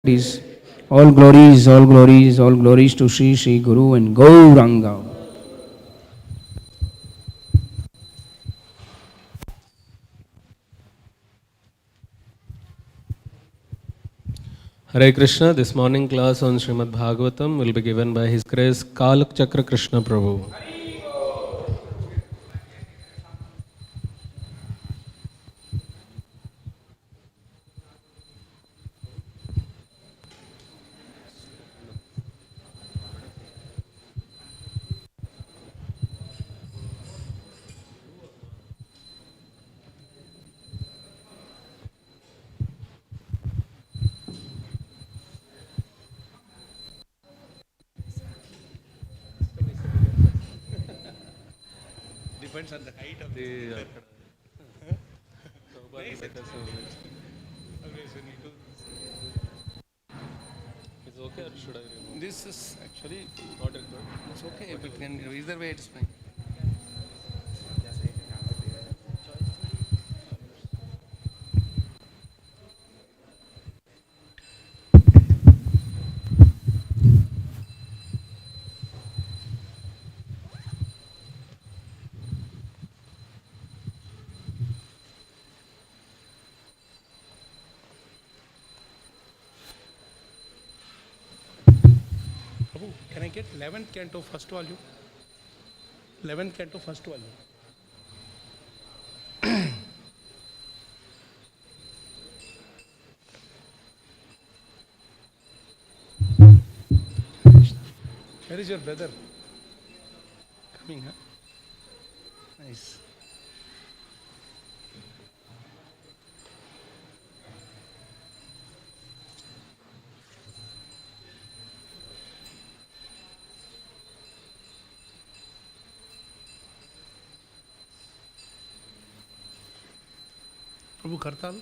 Please, all glories, all glories, all glories to Sri Sri Guru and Gauranga. Hare Krishna, this morning class on Srimad Bhagavatam will be given by His Grace Kalacakra Kṛṣṇa Prabhu. Depends on the height of the. Okay, so need to. Is it okay or should I remove? This is actually Not required. it's okay, but can either way it's fine. Prabhu, can I get 11th canto first volume? 11th canto first volume. Where is your brother? Coming, huh? Nice. Prabhu Kartal.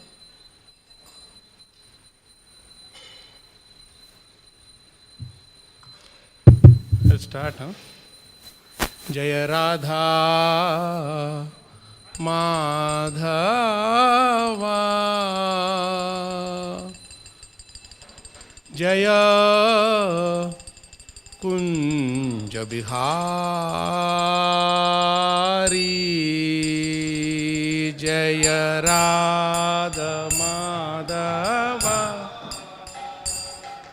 Let's start, huh? Jaya Radha Madhava Jaya Kunja Bihari Jaya Radha Madhava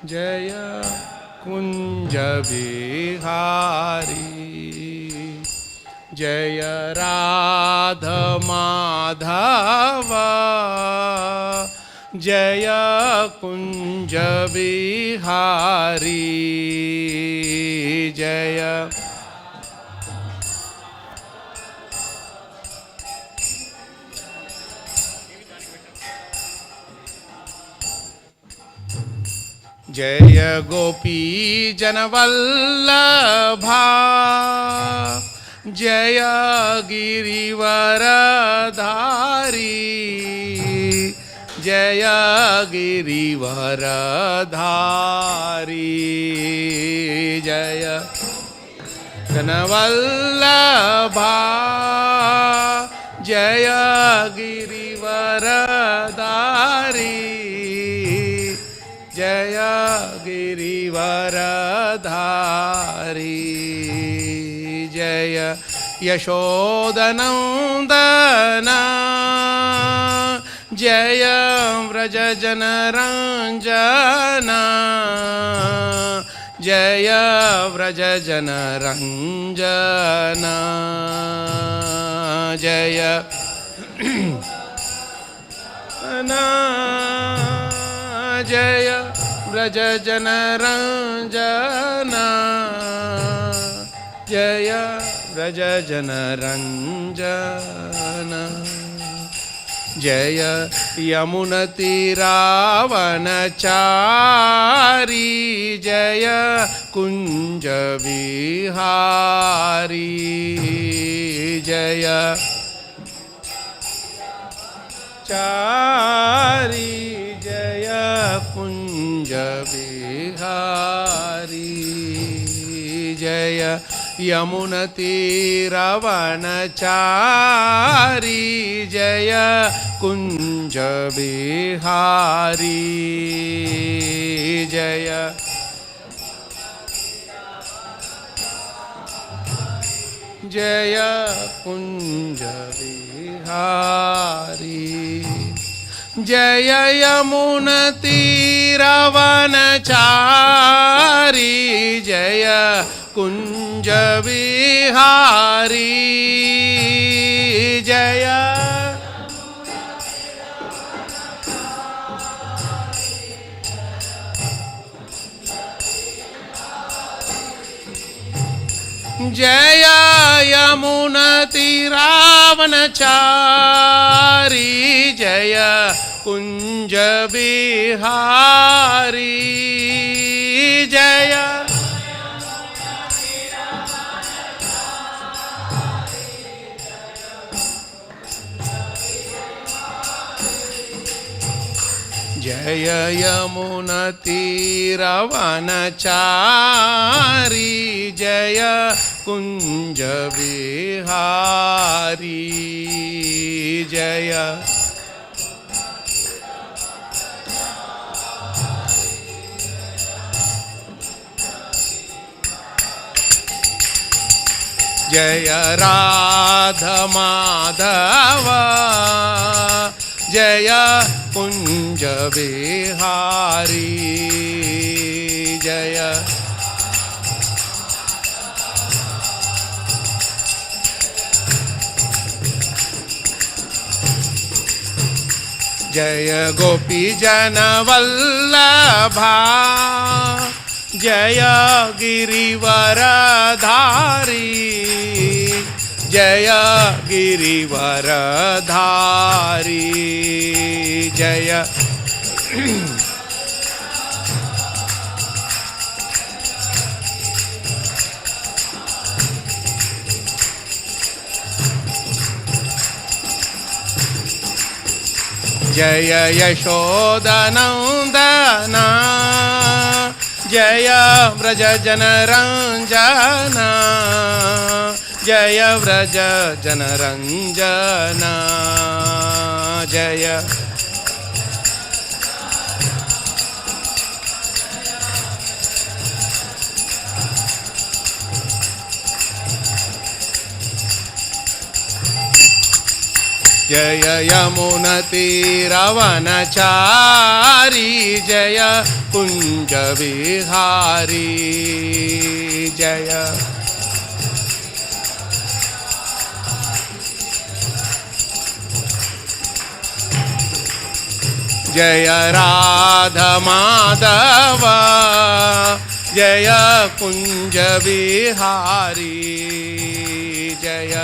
Jaya Kunja Bihari Jaya Radha Madhava Jaya Kunja Bihari Jaya Jaya Gopi Janavallabha Jaya Girivaradhari Jaya Girivaradhari Jaya Janavallabha Jaya Girivaradhari Jaya Girivaradhari Jaya Yashodanandana Jaya Vrajajanranjana Jaya Vrajajanranjana Jaya Jaya Vrajajanranjana Jaya Vrajajanranjana Jaya Yamunatiravanachari Jaya Kunja Bihari Jaya Chari Jaya Kunja Bihari Jaya Yamunatiravanachari Jaya Kunja Bihari जय जय कुंज बिहारी जय यमुना तीरवनचारी जय कुंज बिहारी जय जय यमुना तीरवनचारी जय कुंज बिहारी जय जय यमुना तीरवनचारी जय कुंज बिहारी जय जय राधा माधव जय कुंज बिहारी जय जय गोपी जन वल्लभा जय गिरिवरधारी जय गिरिवरधारी जय जय यशोदनंदना जय व्रज जनरंजना जय व्रज जनरंजना जय जय यमुना तीरवनचारी जय कुंज बिहारी जय जय राधा माधव जय कुंज बिहारी जय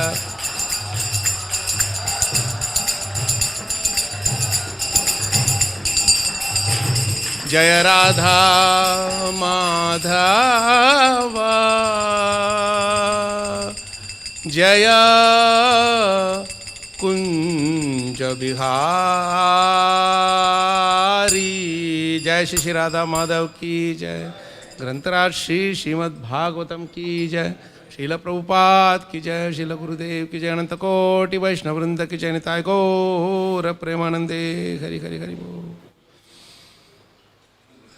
जय राधा माधव जय कुंज बिहारी जय श्री श्री राधा माधव की जय ग्रंथराज श्री श्रीमद् भागवतम की जय श्रील प्रभुपाद की जय श्रील गुरुदेव की जय अनंत कोटि वैष्णव वृंद की जय निताय गौर प्रेमानंदे हरि हरि हरि बोल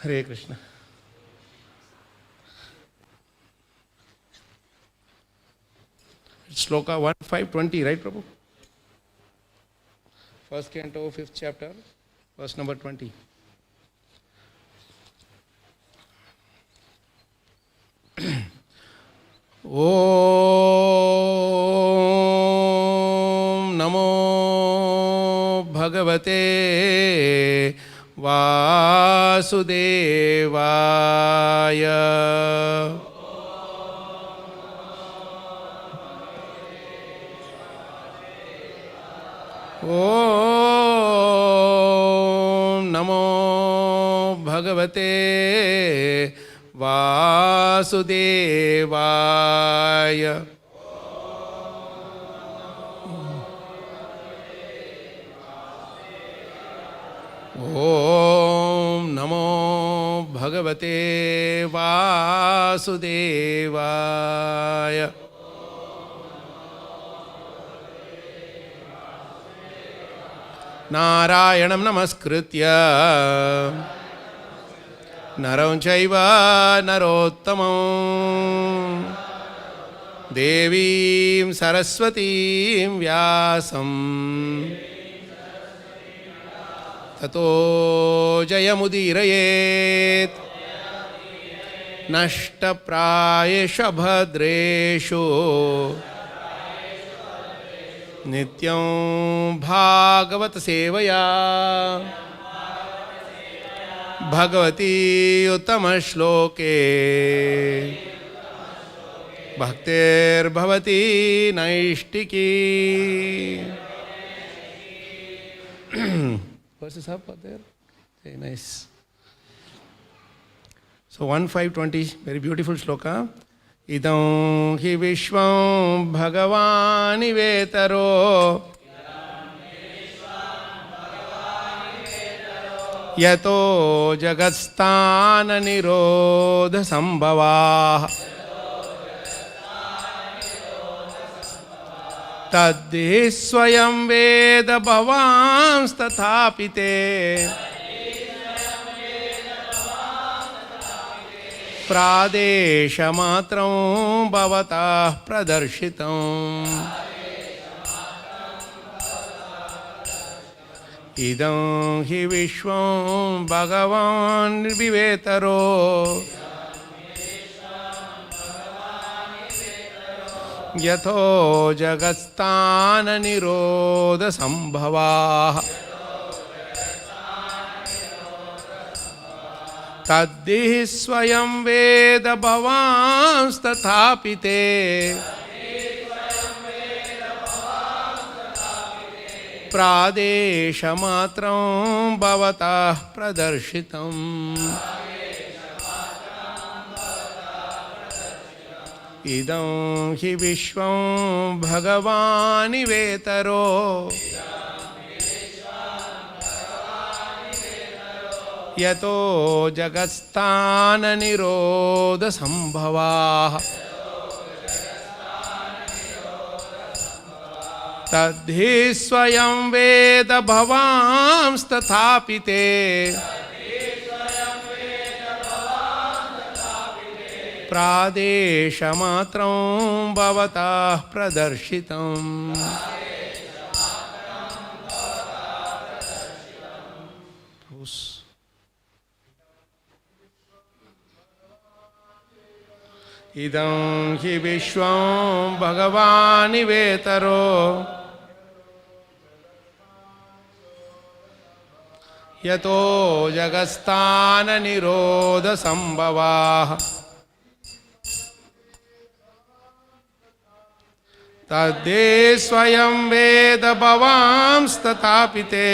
हरे Krishna shloka 1520 right Prabhu first canto 5th chapter verse number 20 Om Namo Bhagavate Vasudevaya Om Namo Bhagavate Vasudevaya Om Namo Bhagavate Vasudevaya Narayanam Namaskritya नरं चैव नरोत्तमं देवीं सरस्वतीं व्यासं ततो जयमुदीरयेत् नष्टप्रायेषु भद्रेषु नित्यं भागवत सेवया Bhagwati उत्तमश्लोके भक्तिर्भवती नैष्टिकी. Verses up there? Very nice. So 1:5:20, very beautiful shloka. Idam hi vishvam bhagavani vetaro yato jagatstana nirodha sambhavah tadhi swayam veda bhavams tathapite प्रादेशमात्रं भवतः प्रदर्शितम्. इदं हि विश्वं भगवान् विवेतरो यथो जगत्स्थाननिरोधसम्भवाः तद्धि स्वयं वेद भवांस्तथापि ते प्रादेशमात्रं भवतः प्रदर्शितम्. इदं हि विश्वं भगवान् वेतरो यतो जगत्स्थाननिरोधसम्भवाः तद्धि स्वयं वेद भवांस्तथापि ते प्रादेशमात्रं भवतः प्रदर्शितम्. इदं हि विश्वं भगवान् वेतरो यतो जगत्स्थाननिरोधसम्भवाः तद्धि स्वयं वेद भवांस्तथापि ते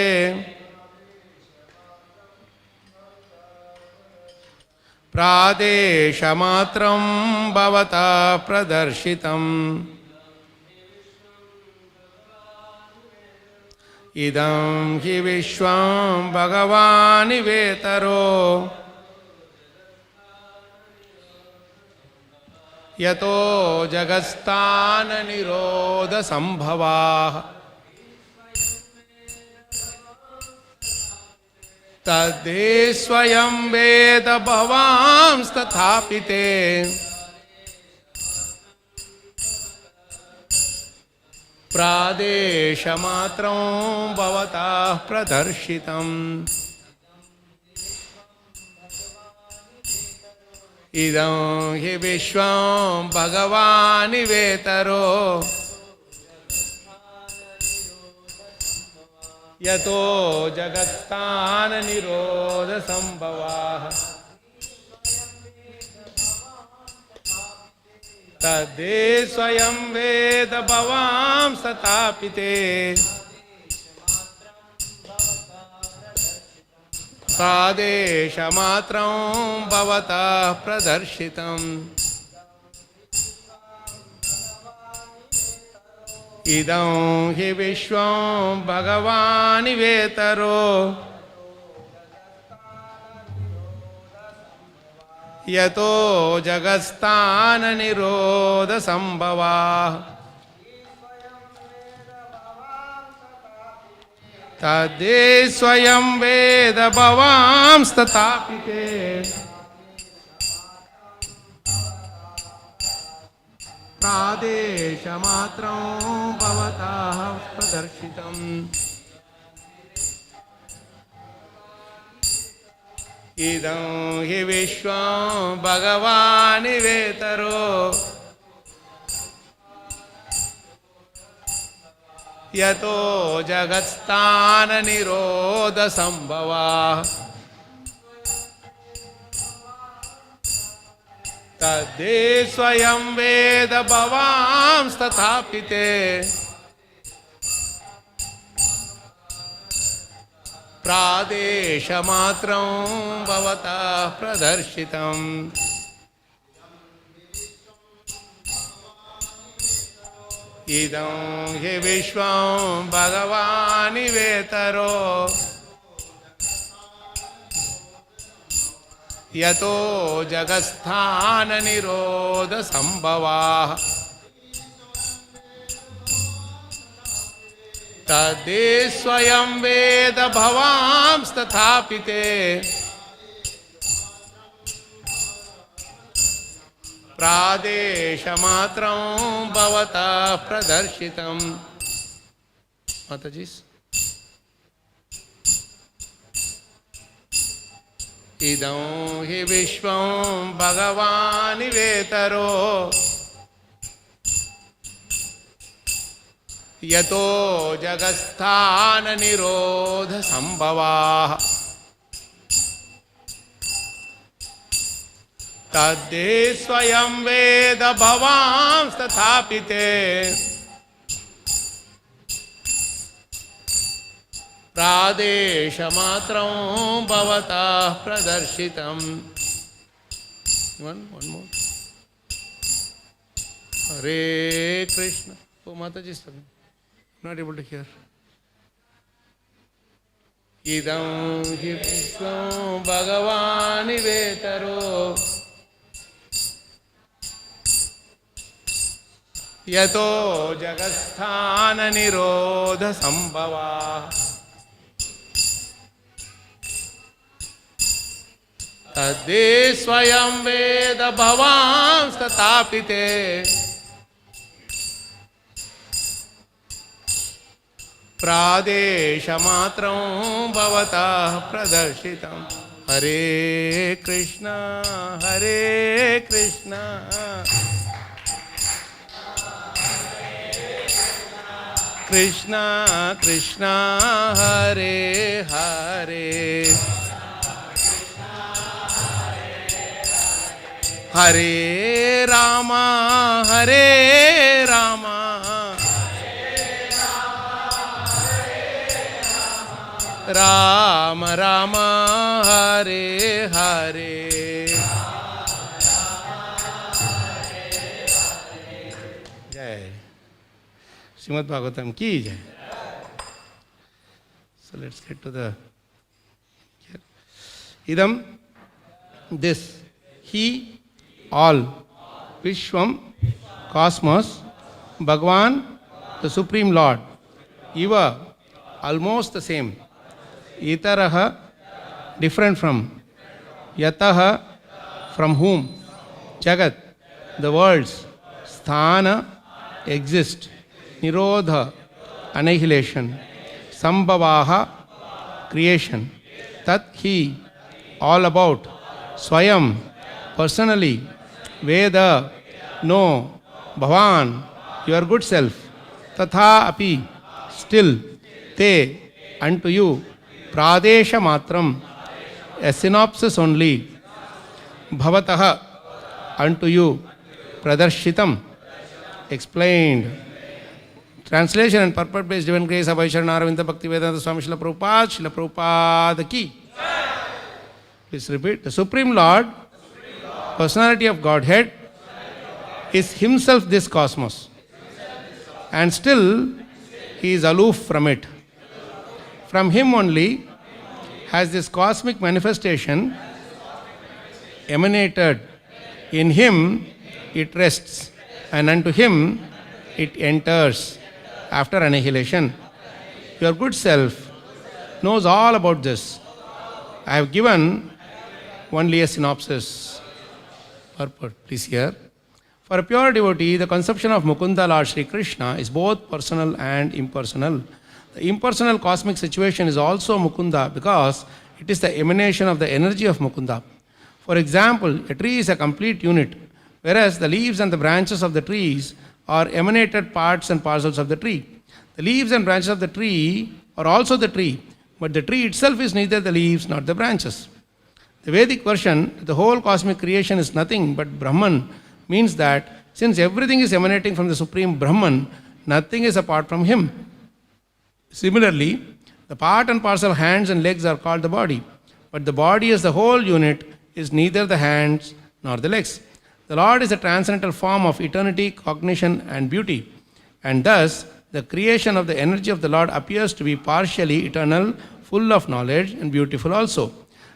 प्रादेशमात्रं भवतः प्रदर्शितम्. इदं हि विश्वं भगवान् वेतरो यतो जगत्स्थाननिरोधसम्भवाः तद्धि स्वयं वेद भवांस्तथापि ते प्रादेशमात्रं भवतः प्रदर्शितम्. इदं हि विश्वं भगवान् वेतरो यतो जगत्स्थाननिरोधसम्भवाः तद्धि स्वयं वेद भवांस्तथापि ते प्रादेशमात्रं भवतः प्रदर्शितम्. इदं हि विश्वं भगवान् वेतरो यतो जगत्स्थाननिरोधसम्भवाः तद्धि स्वयं वेद भवांस्तथापि ते प्रादेशमात्रं भवतः प्रदर्शितम् इदं हि विश्वं भगवानिवेतरो यतो जगत्स्थाननिरोधसम्भवाः तद्दे स्वयं वेद भवांस्तथापिते प्रादेशमात्रं भवतः प्रदर्शितम् इदं हि विश्वं भगवानिवेतरो यतो जगत्स्थाननिरोधसम्भवाः तद्दे स्वयं वेद भवांस्तथापिते प्रादेशमात्रं भवतः प्रदर्शितम् माताजी इदं हि विश्वं भगवानिवेतरो यतो जगत्स्थाननिरोधसम्भवाः तद्दे स्वयं वेद भवांस्तथापिते प्रादेशमात्रं भवतः प्रदर्शितम् one more Hare Krishna. Oh, Mataji is talking. Not able to hear. Idam hi vishwam bhagavanivetaro yato jagasthana nirodha sambhava Taddi स्वयं वेद भवांस्तथापिते प्रादेशमात्रं भवतः प्रदर्शितम् हरे कृष्णा कृष्णा कृष्णा हरे हरे हरे राम राम राम हरे हरे जय श्रीमद् भागवतम की जय. So let's get to the idam, this, he, all, Vishwam, cosmos, Bhagavan, the Supreme Lord, Iva, almost the same, Itaraha, different from, Yataha, from whom, Jagat, the worlds, Sthana, exist, Nirodha, annihilation, Sambhavaha, creation, Tat he, all about, Swayam, personally, Veda, no, Bhavan, your good self, Tatha api, still, Te, unto you, Pradesha matram, a synopsis only, Bhavataha, unto you, Pradarshitam, explained. Translation and purport-based divine grace of Vaishnava Aravinda Bhakti Vedanta Swami Srila Prabhupada ki. Please repeat. The Supreme Lord, personality of Godhead, is himself this cosmos. And still, he is aloof from it. From him only has this cosmic manifestation emanated. In him it rests, and unto him it enters after annihilation. Your good self knows all about this. I have given only a synopsis. Purport, please hear. For a pure devotee, the conception of Mukunda Lord Sri Krishna is both personal and impersonal. The impersonal cosmic situation is also Mukunda because it is the emanation of the energy of Mukunda. For example, a tree is a complete unit, whereas the leaves and the branches of the trees are emanated parts and parcels of the tree. The leaves and branches of the tree are also the tree, but the tree itself is neither the leaves nor the branches. The Vedic version, the whole cosmic creation is nothing but Brahman, means that since everything is emanating from the Supreme Brahman, nothing is apart from him. Similarly, the part and parcel hands and legs are called the body, but the body as the whole unit is neither the hands nor the legs. The Lord is a transcendental form of eternity, cognition, and beauty, and thus the creation of the energy of the Lord appears to be partially eternal, full of knowledge, and beautiful also.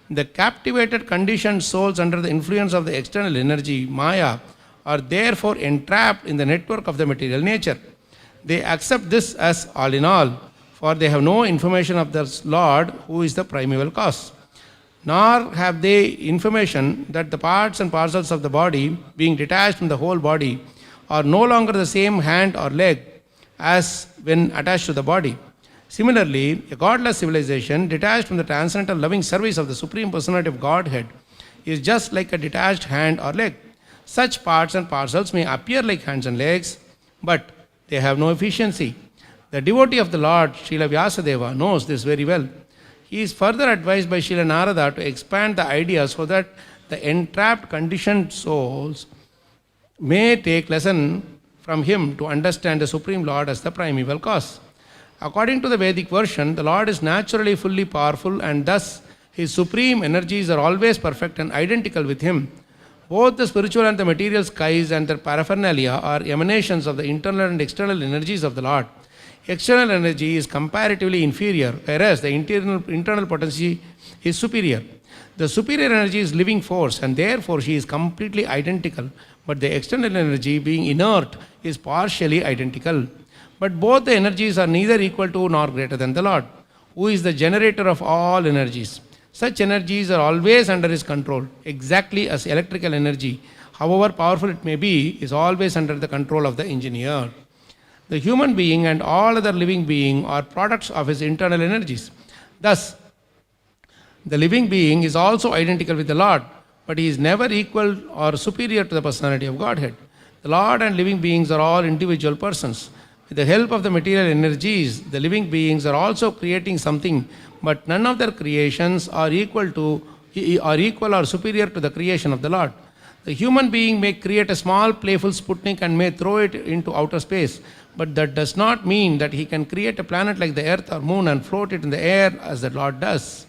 The captivated conditioned souls under the influence of the external energy, Maya, are therefore entrapped in the network of the material nature. They accept this as all in all, for they have no information of the Lord who is the primeval cause. Nor have they information that the parts and parcels of the body, being detached from the whole body, are no longer the same hand or leg as when attached to the body. Similarly, a godless civilization detached from the transcendental loving service of the Supreme Personality of Godhead is just like a detached hand or leg. Such parts and parcels may appear like hands and legs, but they have no efficiency. The devotee of the Lord, Srila Vyasadeva, knows this very well. He is further advised by Srila Narada to expand the idea so that the entrapped conditioned souls may take lesson from him to understand the Supreme Lord as the primeval cause. According to the Vedic version, the Lord is naturally fully powerful and thus his supreme energies are always perfect and identical with him. Both the spiritual and the material skies and their paraphernalia are emanations of the internal and external energies of the Lord. External energy is comparatively inferior, whereas the internal potency is superior. The superior energy is living force and therefore she is completely identical, but the external energy, being inert, is partially identical. But both the energies are neither equal to nor greater than the Lord, who is the generator of all energies. Such energies are always under his control, exactly as electrical energy, however powerful it may be, is always under the control of the engineer. The human being and all other living beings are products of his internal energies. Thus, the living being is also identical with the Lord, but he is never equal or superior to the personality of Godhead. The Lord and living beings are all individual persons. With the help of the material energies, the living beings are also creating something, but none of their creations are equal or superior to the creation of the Lord. The human being may create a small playful Sputnik and may throw it into outer space, but that does not mean that he can create a planet like the earth or moon and float it in the air as the Lord does.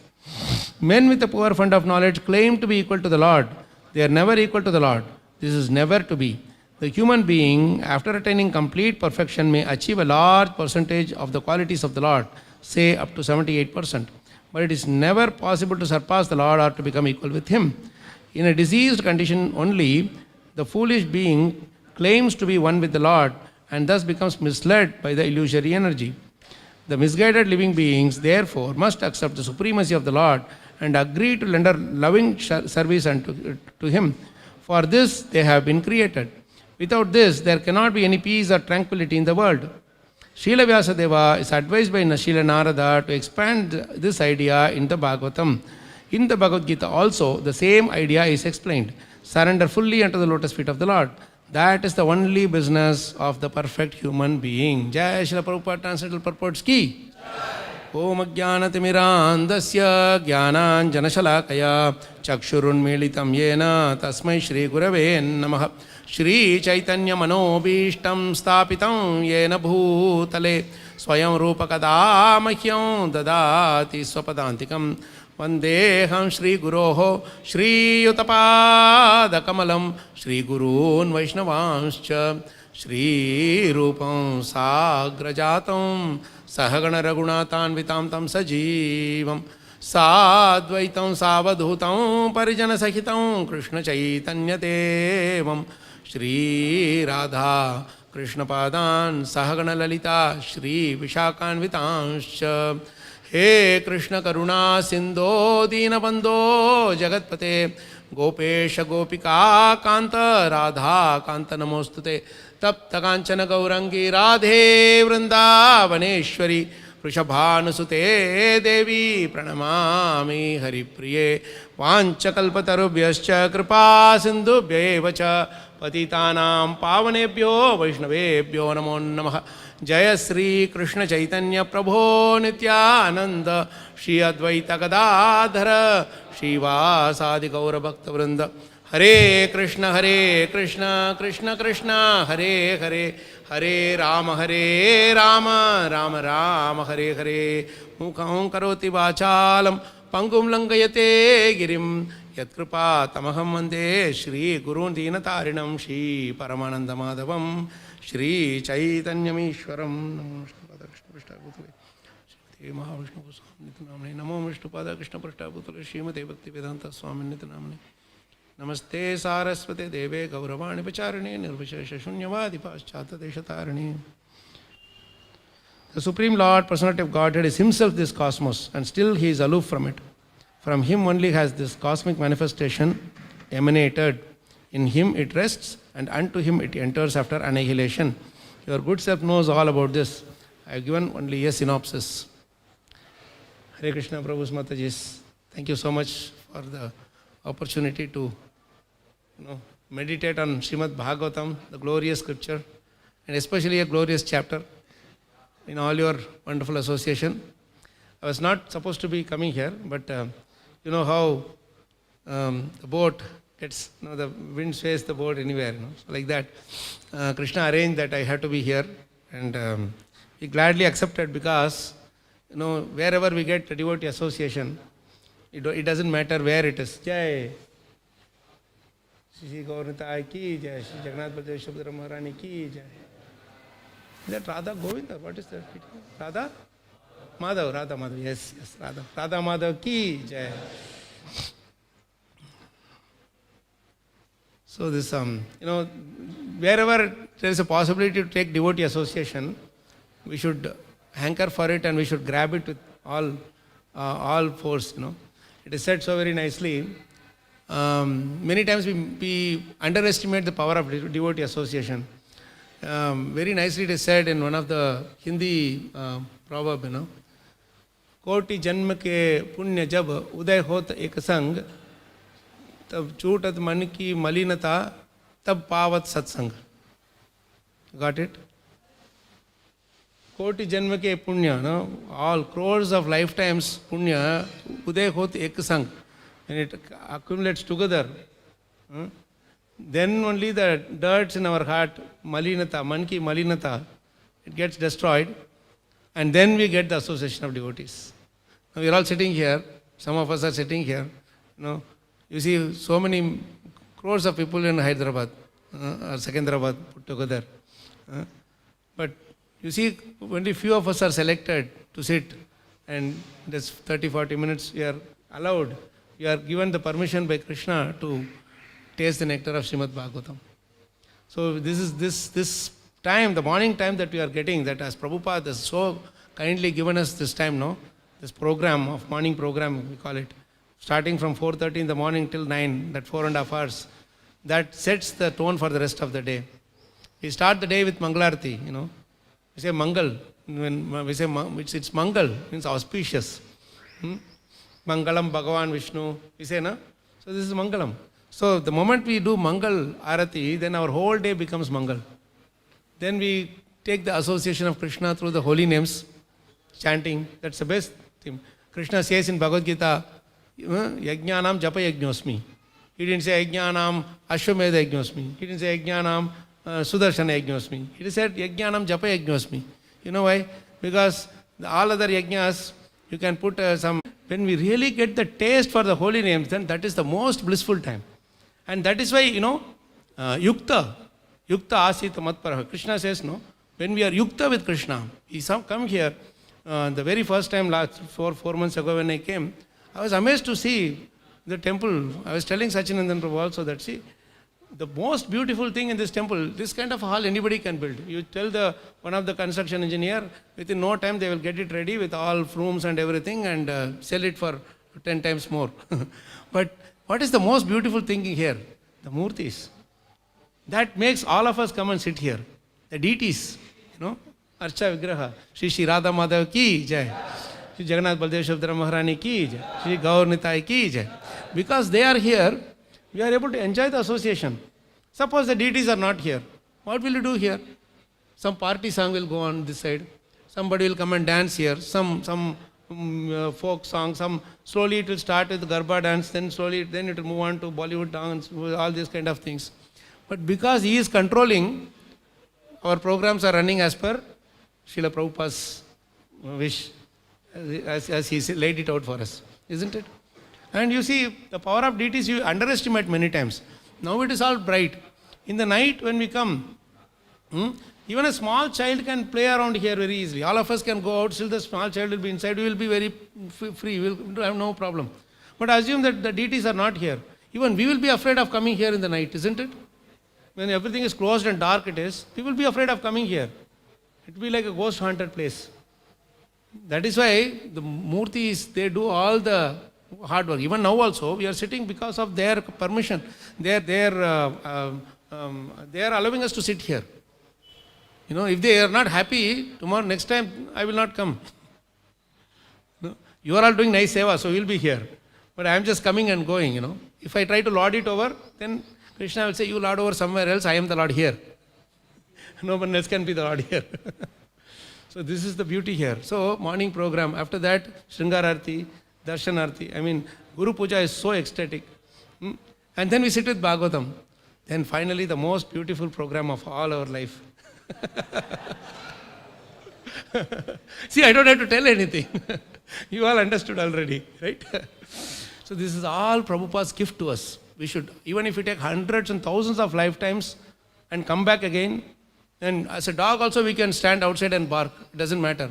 Men with a poor fund of knowledge claim to be equal to the Lord. They are never equal to the Lord. This is never to be. The human being, after attaining complete perfection, may achieve a large percentage of the qualities of the Lord, say up to 78%. But it is never possible to surpass the Lord or to become equal with him. In a diseased condition only, the foolish being claims to be one with the Lord and thus becomes misled by the illusory energy. The misguided living beings, therefore, must accept the supremacy of the Lord and agree to render loving service to him. For this they have been created. Without this, there cannot be any peace or tranquility in the world. Srila Vyasadeva is advised by Srila Narada to expand this idea in the Bhagavatam. In the Bhagavad Gita also, the same idea is explained. Surrender fully unto the lotus feet of the Lord. That is the only business of the perfect human being. Jai Srila Prabhupada Transcendental Purports Ki. Om Jnanatimirandasya Jnananjanashalakaya Chakshurunmilitam Yena Tasmai Shri Gurave Namaha. Shri Chaitanya Manobishtam Stapitam Yena Bhutale Swayam Rupakada Mahyam Dadati Swapadantikam Vandeham Shri Guroho Shri Yutapada Kamalam Shri Gurun Vaishnavanscha Shri Rupam Sagrajatam Sahagana Raghunatan Vitam Tam Sajivam Sadvaitam Savadhutam Parijana Sahitam Krishna Chaitanya Devam Shri Radha Krishna Padan Sahagana Lalita Shri Vishakan Vitanscha हे कृष्ण करुणा सिंधो दीनबंधो जगतपते गोपेश गोपिका कांत राधा कांत नमोस्तुते तप्त कांचन गौरंगी राधे वृंदावनेश्वरी वृषभानुसुते देवी प्रणमामि हरिप्रिये वाञ्छकल्पतरुभ्यश्च कृपा सिन्धुभ्यैव च पतितानां पावनेभ्यो वैष्णवेभ्यो नमो नमः। जय श्री कृष्ण चैतन्य प्रभो नित्यानंद श्री अद्वैत गदाधर श्रीवासादि गौरभक्तवृंद। हरे कृष्ण कृष्ण कृष्ण हरे हरे हरे राम राम राम हरे हरे। मूकं करोति वाचालं पंगुं लंघयते गिरिं यत्कृपा तमहं वन्दे श्रीगुरून् दीनतारिणं श्रीपरमानन्दमाधवं श्रीचैतन्यमीश्वरं। नमो विष्णुपदकृष्णपृष्ठाभूतले श्रीमते महाविष्णुगोस्वामिनितनाम्ने नमो विष्णुपदकृष्णपृष्ठाभूतले श्रीमते भक्तिवेदान्तस्वामिनितनाम्ने नमस्ते सारस्वते देवे गौरवाणी प्रचारिणे निर्विशेष शून्यवादि पाश्चात्यदेशतारिणे। The Supreme Lord, Personality of Godhead, is Himself this cosmos, and still He is aloof from it. From Him only has this cosmic manifestation emanated. In Him it rests, and unto Him it enters after annihilation. Your good self knows all about this. I have given only a synopsis. Hare Krishna Prabhu's Matajis, thank you so much for the opportunity to meditate on Srimad Bhagavatam, the glorious scripture, and especially a glorious chapter in all your wonderful association. I was not supposed to be coming here, but you know how the boat gets, the wind sways the boat anywhere, so like that. Krishna arranged that I had to be here, and he gladly accepted because, wherever we get a devotee association, it doesn't matter where it is. Jai Shri Gaurnitai ki Jai, Shri Jagannath Baladev Subhadra Maharani ki Jai. Is that Radha Govinda? What is that? Radha? Madhav, yes, Radha. Radha Madhav ki Jai. So this, wherever there is a possibility to take devotee association, we should hanker for it and we should grab it with all force, It is said so very nicely. Many times we underestimate the power of devotee association. Very nicely it is said in one of the Hindi proverb, Koti janma ke punya jab uday hot ek sang, tab chutat man ki malinata, tab pavat satsang. Got it? Koti janma ke punya, all crores of lifetimes punya, uday hot ek sang. When it accumulates together, then only the dirt in our heart, malinata, manki malinata, it gets destroyed, and then we get the association of devotees. Now we are all sitting here, some of us are sitting here, you see so many crores of people in Hyderabad or Secunderabad put together. But you see, only few of us are selected to sit, and this 30-40 minutes we are allowed, we are given the permission by Krishna to taste the nectar of Srimad Bhagavatam. So this is this time, the morning time that we are getting, that as Prabhupada has so kindly given us this time, this program of morning program, we call it, starting from 4:30 in the morning till 9, that 4.5 hours, that sets the tone for the rest of the day. We start the day with Mangalarti, We say Mangal, when we say it's Mangal, means auspicious. Mangalam Bhagavan Vishnu, we say, no? So this is Mangalam. So the moment we do Mangal Arati, then our whole day becomes Mangal. Then we take the association of Krishna through the holy names, chanting. That's the best thing. Krishna says in Bhagavad Gita, Yajnanam Japa Yajnosmi. He didn't say Yajnanam Ashwamedha Yajnosmi. He didn't say Yajnanam Sudarshana Yajnosmi. He said Yajnanam Japa Yajnosmi. You know why? Because all other yajnas, you can put some... When we really get the taste for the holy names, then that is the most blissful time. And that is why, Yukta Asita Matparaha. Krishna says, when we are Yukta with Krishna, we come here, the very first time, last 4 months ago when I came, I was amazed to see the temple. I was telling Sachinandan Prabhu also that, see, the most beautiful thing in this temple, this kind of a hall anybody can build. You tell one of the construction engineer, within no time they will get it ready with all rooms and everything and sell it for 10 times more. But what is the most beautiful thing here? The murtis. That makes all of us come and sit here. The deities, Archa Vigraha, Shri Radha Madhav ki jai, Shri Jagannath Baldev Subhadra Maharani ki jai, Shri Gaur Nitai ki jai. Because they are here, we are able to enjoy the association. Suppose the deities are not here. What will you do here? Some party song will go on this side. Somebody will come and dance here. Some folk song. Slowly it will start with Garba dance. Then slowly it will move on to Bollywood dance. All these kind of things. But because he is controlling, our programs are running as per Srila Prabhupada's wish, as he laid it out for us, isn't it? And you see, the power of deities you underestimate many times. Now it is all bright. In the night when we come, even a small child can play around here very easily. All of us can go out, still the small child will be inside. We will be very free, we will have no problem. But assume that the deities are not here. Even we will be afraid of coming here in the night, isn't it? When everything is closed and dark it is, we will be afraid of coming here. It will be like a ghost haunted place. That is why the murtis, they do all the hard work. Even now also, we are sitting because of their permission. They are allowing us to sit here. If they are not happy, tomorrow, next time, I will not come. You are all doing nice seva, so we will be here. But I am just coming and going, If I try to lord it over, then Krishna will say, you lord over somewhere else, I am the Lord here. No one else can be the Lord here. So this is the beauty here. So morning program, after that, Shringararti, Darshanarti. Guru Puja is so ecstatic. And then we sit with Bhagavatam. Then finally the most beautiful program of all our life. See, I don't have to tell anything. You all understood already, right? So this is all Prabhupada's gift to us. We should, even if we take hundreds and thousands of lifetimes and come back again, and as a dog also we can stand outside and bark. It doesn't matter.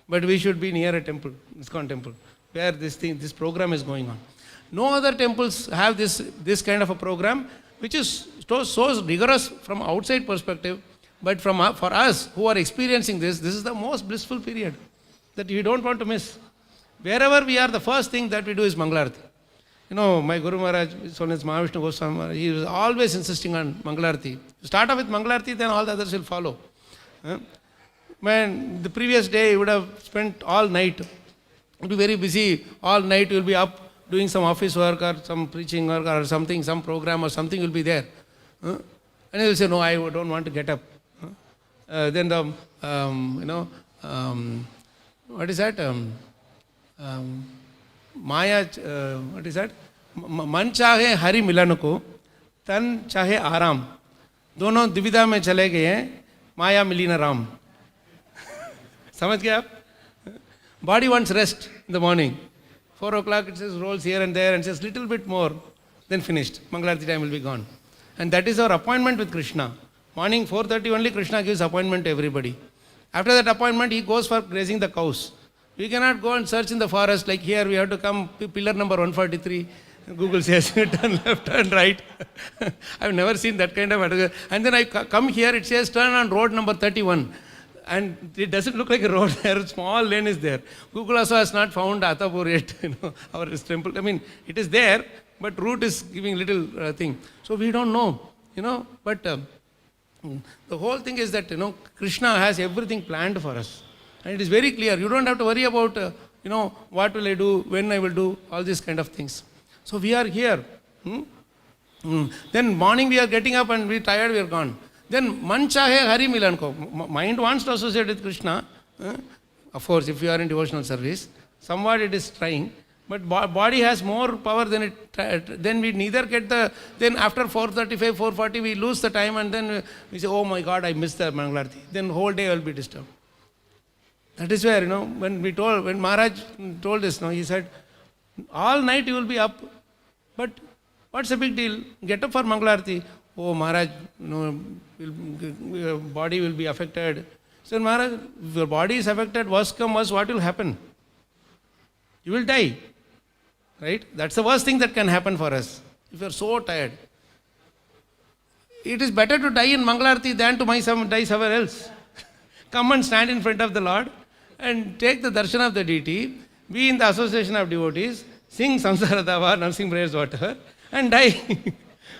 But we should be near a temple, ISKCON temple, where this program is going on. No other temples have this kind of a program, which is so rigorous from outside perspective, but for us who are experiencing this is the most blissful period that you don't want to miss. Wherever we are, the first thing that we do is Mangalarti. My Guru Maharaj, so as Mahavishnu Goswami Maharaj, he was always insisting on Mangalarti. You start off with Mangalarti, then all the others will follow. When the previous day you would have spent all night, you will be very busy, all night you will be up doing some office work or some preaching work or something, some program or something will be there. And you will say, no, I don't want to get up. Then what is that? Maya, what is that? Man chahe hari milan ko, tan chahe aram. Dono dividha mein chale gaye hain, Maya milina ram. Samajh gaya aap? Body wants rest in the morning. 4 o'clock it says rolls here and there and says little bit more, then finished. Mangalarti time will be gone. And that is our appointment with Krishna. Morning 4:30 only Krishna gives appointment to everybody. After that appointment he goes for grazing the cows. We cannot go and search in the forest like here we have to come pillar number 143. Google says turn left, turn right. I have never seen that kind of advertisement. And then I come here, it says turn on road number 31. And it doesn't look like a road there, a small lane is there. Google also has not found Atapur yet, our temple. It is there, but route is giving little thing. So we don't know, but the whole thing is that, Krishna has everything planned for us. And it is very clear. You don't have to worry about, what will I do, when I will do, all these kind of things. So we are here. Then morning we are getting up and we are tired, we are gone. Then man chahe hari milan ko. Mind wants to associate with Krishna. Of course, if you are in devotional service, somewhat it is trying. But body has more power than it. Then we neither get then after 4:35, 4:40 we lose the time and then we say, oh my God, I missed the Mangalarti. Then whole day I will be disturbed. That is where, when Maharaj told us, he said, all night you will be up, but what's the big deal? Get up for Mangalarti. Oh Maharaj, your body will be affected. So Maharaj, if your body is affected, worst come worst, what will happen? You will die. Right? That's the worst thing that can happen for us. If you are so tired. it is better to die in Mangalarti than to die somewhere else. Come and stand in front of the Lord and take the darshan of the deity, be in the association of devotees, sing Samsara Dava, nursing prayers, whatever, and die.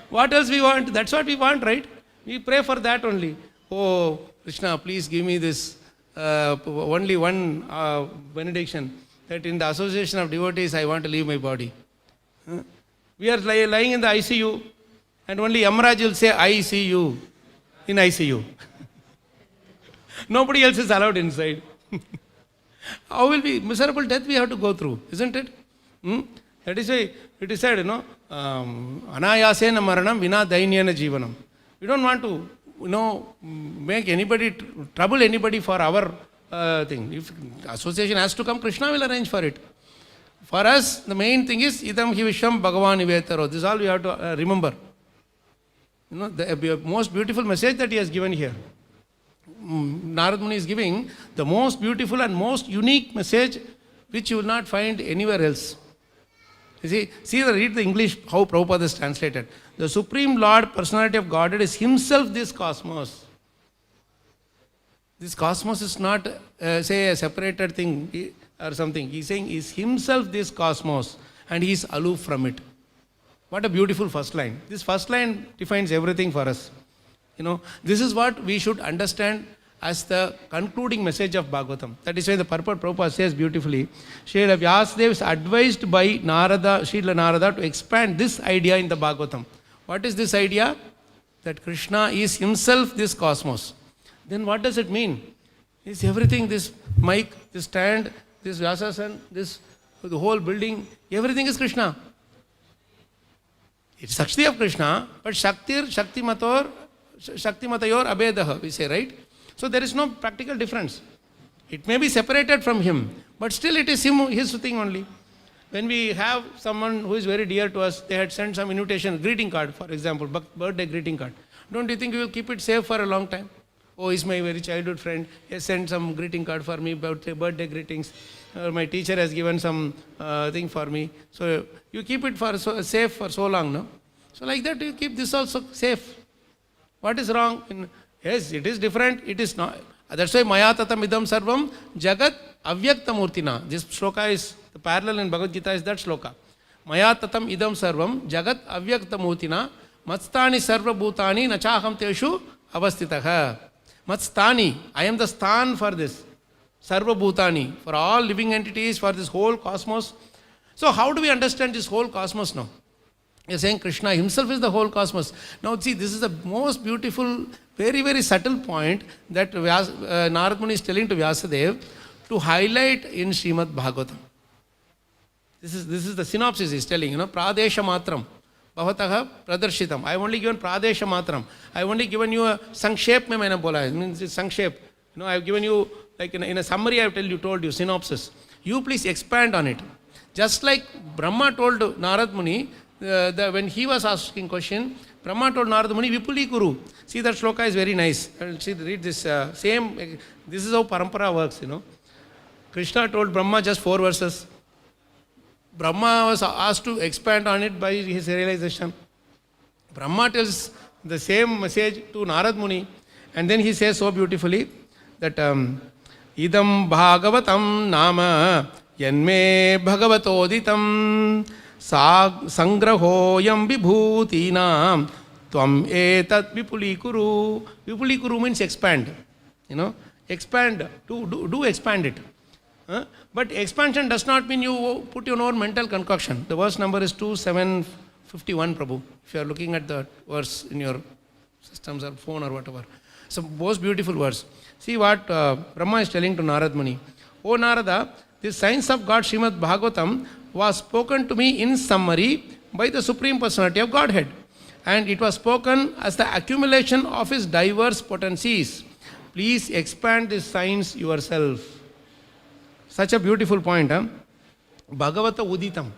What else we want? That's what we want, right? We pray for that only. Oh, Krishna, please give me this only one benediction, that in the association of devotees I want to leave my body. We are lying in the ICU, and only Yamaraj will say, I see you in ICU. Nobody else is allowed inside. How will be miserable death we have to go through, isn't it? That is why it is said, anayasena maranam vina dainyena jivanam. We don't want to, make anybody, trouble anybody for our thing. If association has to come, Krishna will arrange for it. For us, the main thing is, idam hi vishwam bhagavan nivetaro. This is all we have to remember. The most beautiful message that he has given here. Narad Muni is giving the most beautiful and most unique message which you will not find anywhere else. You read the English, how Prabhupada is translated. The Supreme Lord, Personality of Godhead, is Himself this cosmos. This cosmos is not, say, a separated thing or something. He is saying, He is Himself this cosmos and He is aloof from it. What a beautiful first line. This first line defines everything for us. This is what we should understand as the concluding message of Bhagavatam. That is why the purport Prabhupada says beautifully, Srila Vyasadeva is advised by Srila Narada to expand this idea in the Bhagavatam. What is this idea? That Krishna is Himself this cosmos. Then what does it mean? Is everything, this mic, this stand, this Vyasasan, the whole building, everything is Krishna. It's Shakti of Krishna, but Shaktimatayor Abhedaha, we say, right? So there is no practical difference. It may be separated from Him, but still it is His thing only. When we have someone who is very dear to us, they had sent some invitation, greeting card, for example, birthday greeting card. Don't you think we will keep it safe for a long time? Oh, he's my very childhood friend. He has sent some greeting card for me, birthday greetings. My teacher has given some thing for me. So you keep it for safe for so long, no? So like that you keep this also safe. What is wrong? Yes, it is different. It is not. That's why Maya tatam idam sarvam jagat avyakta murtina. This shloka is, the parallel in Bhagavad Gita is that shloka. Maya tatam idam sarvam jagat avyakta murtina matstani sarva bhutani nachaham teshu avastitaha. Matstani, I am the stan for this. Sarva bhutani, for all living entities, for this whole cosmos. So how do we understand this whole cosmos now? You're saying Krishna Himself is the whole cosmos. Now see, this is the most beautiful, very, very subtle point that Narad Muni is telling to Vyasadeva to highlight in Srimad Bhagavatam. This is the synopsis he is telling, Pradesha matram. Bhavataha pradarshitam. I have only given Pradesha matram. I have only given you a Sankshep mein maine bola. It means Sankshep. I have given you, like in a summary I have told you, synopsis. You please expand on it. Just like Brahma told Narad Muni, when he was asking question, Brahma told Narada Muni, Vipuli Kuru. See, that shloka is very nice. Read this same, this is how parampara works, Krishna told Brahma just 4 verses. Brahma was asked to expand on it by his realization. Brahma tells the same message to Narad Muni, and then he says so beautifully that Idam Bhagavatam Nama Yanme Bhagavatoditam Sangrahoyam Vibhutinam Tvam Etat Vipulikuru. Vipulikuru means expand. Expand. Do expand it. But expansion does not mean you put your own mental concoction. The verse number is 2751, Prabhu. If you are looking at the verse in your systems or phone or whatever. It's a most beautiful verse. See what Brahma is telling to Narad Muni. O Narada, this science of God, Srimad Bhagavatam, was spoken to me in summary by the Supreme Personality of Godhead. And it was spoken as the accumulation of His diverse potencies. Please expand this science yourself. Such a beautiful point, Bhagavata Uditam.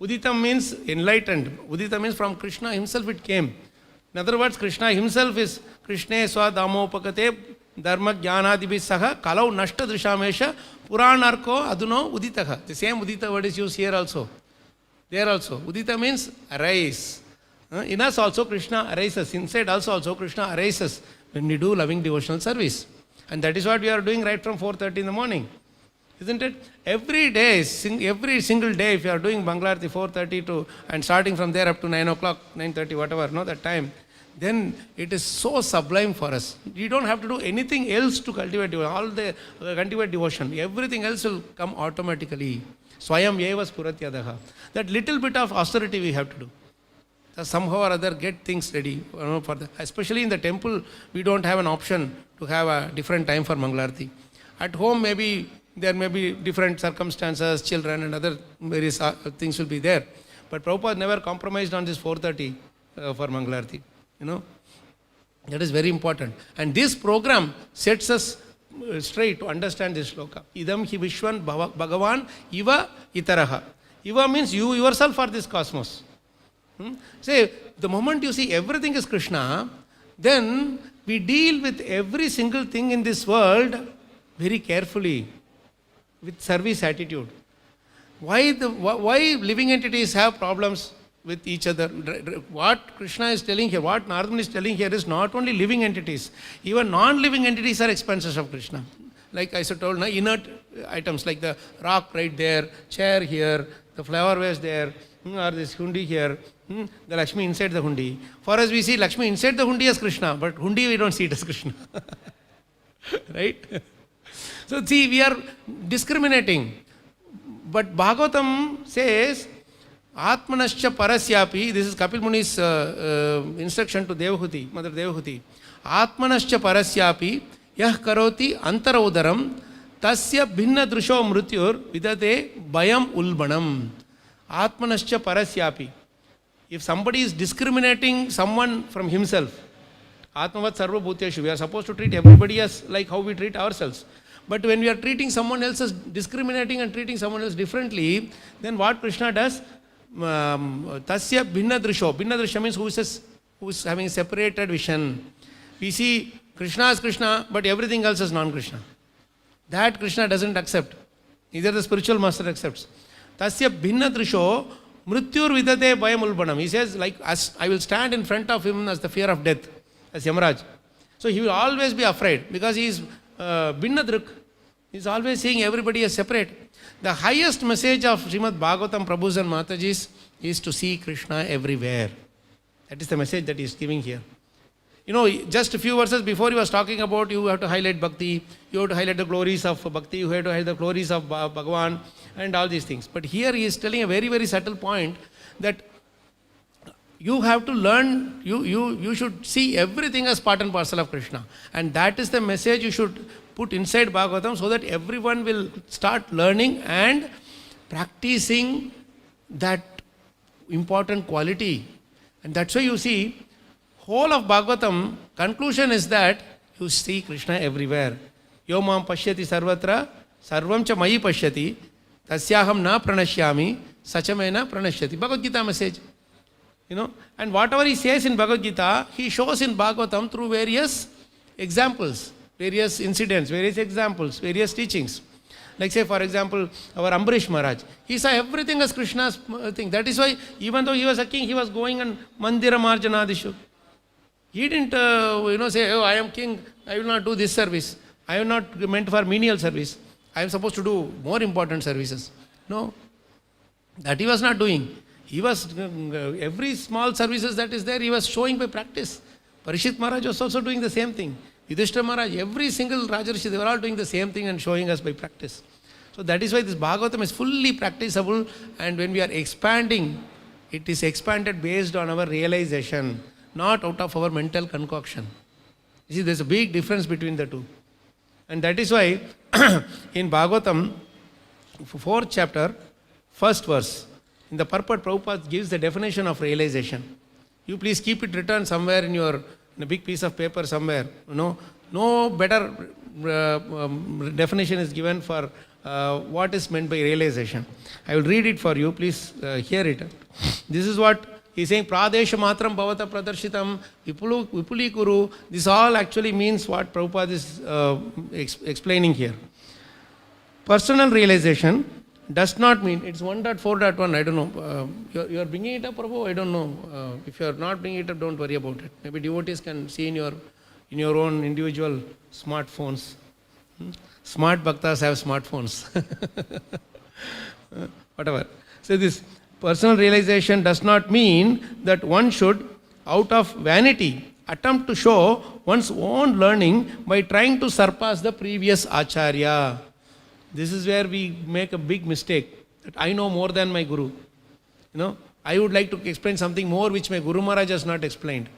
Uditam means enlightened. Udita means from Krishna Himself it came. In other words, Krishna Himself is Krishne Swadamopakate Dharma Jnanadibhi Saha Kalau Nashta Drishamesha Puranarko Aduno Uditaha. The same Udita word is used here also. There also. Udita means arise. In us also Krishna arises. Inside us also Krishna arises when we do loving devotional service. And that is what we are doing right from 4:30 in the morning. Isn't it? Every day, every single day, if you are doing Bangalarti 4:30 to, and starting from there up to 9 o'clock, 9:30, whatever, that time, then it is so sublime for us. You don't have to do anything else to cultivate devotion. All the cultivate devotion, everything else will come automatically. Swayam eva spuratyadaha. That little bit of austerity we have to do. Somehow or other get things ready for the, especially in the temple, we don't have an option to have a different time for Mangalarti. At home, maybe there may be different circumstances, children and other various things will be there. But Prabhupada never compromised on this 4:30 for Mangalarti. That is very important. And this program sets us straight to understand this shloka. Idam hi vishwan bhagavan iva itaraha. Iva means you yourself are this cosmos. Say, the moment you see everything is Krishna, then we deal with every single thing in this world very carefully, with service attitude. Why living entities have problems with each other? What Krishna is telling here, what Narada is telling here is not only living entities, even non-living entities are expansions of Krishna. Like I told, inert items like the rock right there, chair here, the flower vase there, or this hundi here, the Lakshmi inside the hundi. For us, we see Lakshmi inside the hundi as Krishna, but hundi we don't see it as Krishna. Right? So see, we are discriminating. But Bhagavatam says, Atmanascha parasyapi, this is Kapil Muni's instruction to Devahuti, Mother Devahuti. Atmanascha parasyapi, yah karoti antaraudaram, tasya bhinna drusho mrutyur vidate bayam ulbanam. Atmanascha parasyapi. If somebody is discriminating someone from himself, Atmavat sarva bhuteshu, we are supposed to treat everybody as like how we treat ourselves. But when we are treating someone else as discriminating and treating someone else differently, then what Krishna does? Tasya bhinna drisho. Bhinna drisha means who is having separated vision. We see Krishna as Krishna, but everything else is non-Krishna. That Krishna doesn't accept. Neither the spiritual master accepts. Tasya bhinna drisho mrityur vidate bayam ulbanam. He says, like, as I will stand in front of him as the fear of death, as Yamaraj. So he will always be afraid because he is bhinna drik. He is always seeing everybody as separate. The highest message of Srimad Bhagavatam Prabhus and Matajis is to see Krishna everywhere. That is the message that he is giving here. Just a few verses before he was talking about you have to highlight bhakti, you have to highlight the glories of bhakti, you have to highlight the glories of Bhagavan and all these things. But here he is telling a very, very subtle point that you have to learn, you should see everything as part and parcel of Krishna. And that is the message you should put inside Bhagavatam so that everyone will start learning and practicing that important quality. And that's why you see, whole of Bhagavatam, conclusion is that you see Krishna everywhere. Yo mam pashyati sarvatra, sarvam cha mayi pashyati, tasyaham na pranashyami, sachamena pranashyati. Bhagavad Gita message. And whatever he says in Bhagavad Gita, he shows in Bhagavatam through various examples, various incidents, various examples, various teachings. Like say, for example, our Ambarish Maharaj. He saw everything as Krishna's thing. That is why, even though he was a king, he was going on Mandira Marjanadishu. He didn't, say, oh, I am king, I will not do this service. I am not meant for menial service. I am supposed to do more important services. No. That he was not doing. He was, every small services that is there, he was showing by practice. Parishit Maharaj was also doing the same thing. Yudhishthira Maharaj, every single Rajarshi, they were all doing the same thing and showing us by practice. So that is why this Bhagavatam is fully practicable, and when we are expanding, it is expanded based on our realization, not out of our mental concoction. You see, there's a big difference between the two. And that is why in Bhagavatam, 4th chapter, 1st verse, in the purport, Prabhupada gives the definition of realization. You please keep it written somewhere in a big piece of paper somewhere. No better definition is given for what is meant by realization. I will read it for you. Please hear it. This is what he is saying. Pradesha matram bhavata pradarshitam vipuli kuru. This all actually means what Prabhupada is explaining here. Personal realization does not mean, it's 1.4.1, I don't know. You are bringing it up, Prabhu? I don't know. If you are not bringing it up, don't worry about it. Maybe devotees can see in your own individual smartphones. Smart bhaktas have smartphones. Whatever. So this personal realization does not mean that one should, out of vanity, attempt to show one's own learning by trying to surpass the previous acharya. This is where we make a big mistake, that I know more than my guru. I would like to explain something more which my Guru Maharaj has not explained.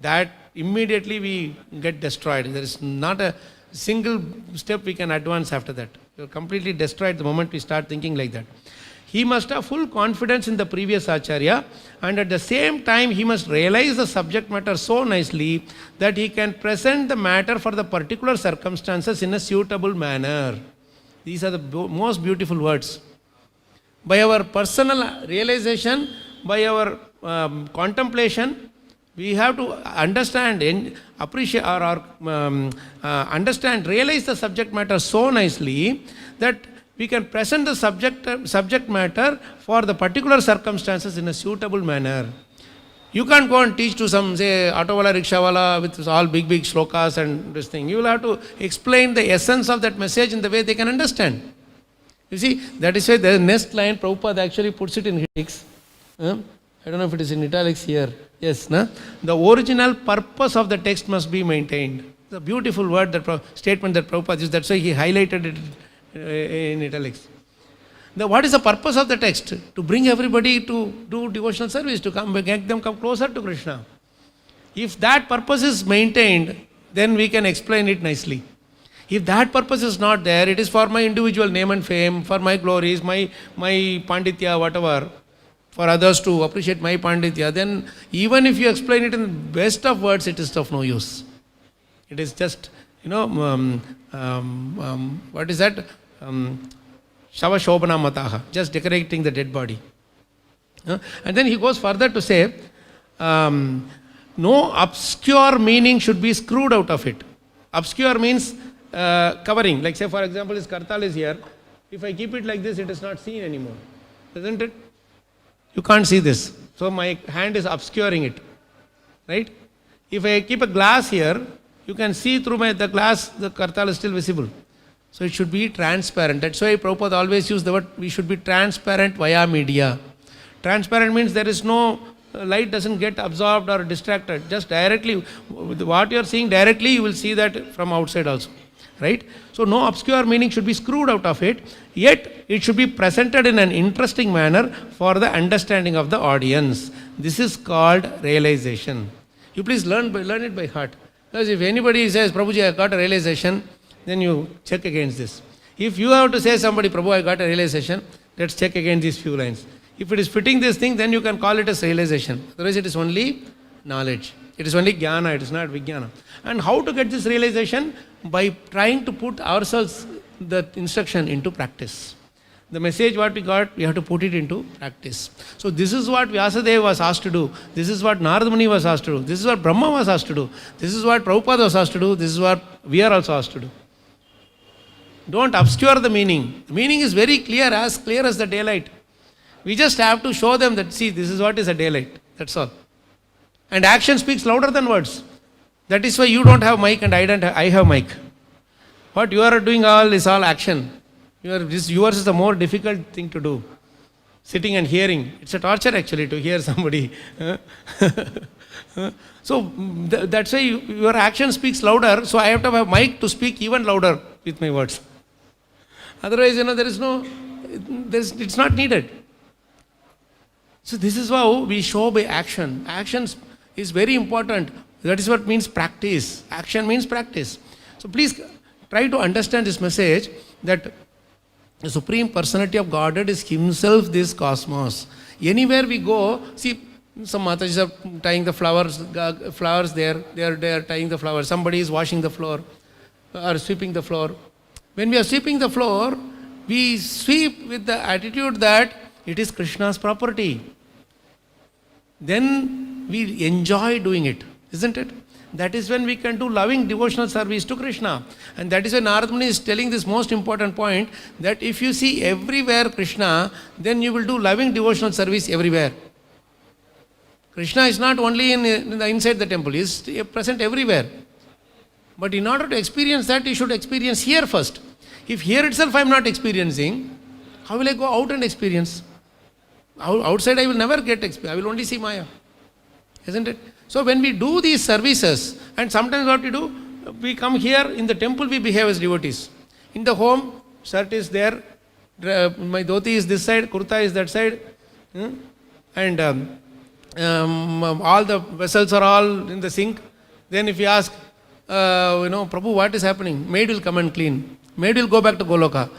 That immediately we get destroyed. There is not a single step we can advance after that. You are completely destroyed the moment we start thinking like that. He must have full confidence in the previous acharya, and at the same time he must realize the subject matter so nicely that he can present the matter for the particular circumstances in a suitable manner. These are the most beautiful words. By our personal realization, by our contemplation, we have to understand and appreciate or understand, realize the subject matter so nicely that we can present the subject matter for the particular circumstances in a suitable manner. You can't go and teach to some, say, autovalla, rickshawala with all big shlokas and this thing. You will have to explain the essence of that message in the way they can understand. You see, that is why the next line, Prabhupada actually puts it in italics. I don't know if it is in italics here. Yes, no? The original purpose of the text must be maintained. It's a beautiful word, statement that Prabhupada used. That's why he highlighted it in italics. What is the purpose of the text? To bring everybody to do devotional service, to make them come closer to Krishna. If that purpose is maintained, then we can explain it nicely. If that purpose is not there, it is for my individual name and fame, for my glories, my panditya, whatever, for others to appreciate my panditya, then even if you explain it in the best of words, it is of no use. It is just, what is that? Shava Shobhana Mataha, just decorating the dead body. And then he goes further to say, no obscure meaning should be screwed out of it. Obscure means covering. Like say for example, this kartal is here. If I keep it like this, it is not seen anymore. Isn't it? You can't see this. So my hand is obscuring it. Right? If I keep a glass here, you can see through the glass, the kartal is still visible. So it should be transparent. That's why Prabhupada always used the word, we should be transparent via media. Transparent means there is no, light doesn't get absorbed or distracted. Just directly, what you are seeing directly, you will see that from outside also. Right? So no obscure meaning should be screwed out of it, yet it should be presented in an interesting manner for the understanding of the audience. This is called realization. You please learn it by heart. Because if anybody says, Prabhuji, I got a realization, then you check against this. If you have to say somebody, Prabhu, I got a realization, let's check against these few lines. If it is fitting this thing, then you can call it as realization. Otherwise it is only knowledge. It is only jnana, it is not vijnana. And how to get this realization? By trying to put ourselves, the instruction, into practice. The message what we got, we have to put it into practice. So this is what Vyasadeva was asked to do. This is what Narada Muni was asked to do. This is what Brahma was asked to do. This is what Prabhupada was asked to do. This is what we are also asked to do. Don't obscure the meaning. The meaning is very clear as the daylight. We just have to show them that, see, this is what is a daylight. That's all. And action speaks louder than words. That is why you don't have mic and I have mic. What you are doing all is all action. Yours is the more difficult thing to do. Sitting and hearing. It's a torture actually to hear somebody. So that's why your action speaks louder. So I have to have mic to speak even louder with my words. Otherwise, it's not needed. So this is how we show by action. Action is very important. That is what means practice. Action means practice. So please try to understand this message that the Supreme Personality of Godhead is Himself this cosmos. Anywhere we go, see, some Matajis are tying the flowers there, they are tying the flowers. Somebody is washing the floor or sweeping the floor. When we are sweeping the floor, we sweep with the attitude that it is Krishna's property. Then we enjoy doing it, isn't it? that is when we can do loving devotional service to Krishna. And that is when Narad Muni is telling this most important point, that if you see everywhere Krishna, then you will do loving devotional service everywhere. Krishna is not only in the inside the temple, he is present everywhere. But in order to experience that, you should experience here first. If here itself I am not experiencing, how will I go out and experience? Outside I will never get experience, I will only see Maya. Isn't it? So when we do these services, and sometimes what we do, we come here, in the temple we behave as devotees. In the home, shirt is there, my dhoti is this side, kurta is that side, and all the vessels are all in the sink. Then if you ask, Prabhu, what is happening? Maid will come and clean. Maid will go back to Goloka.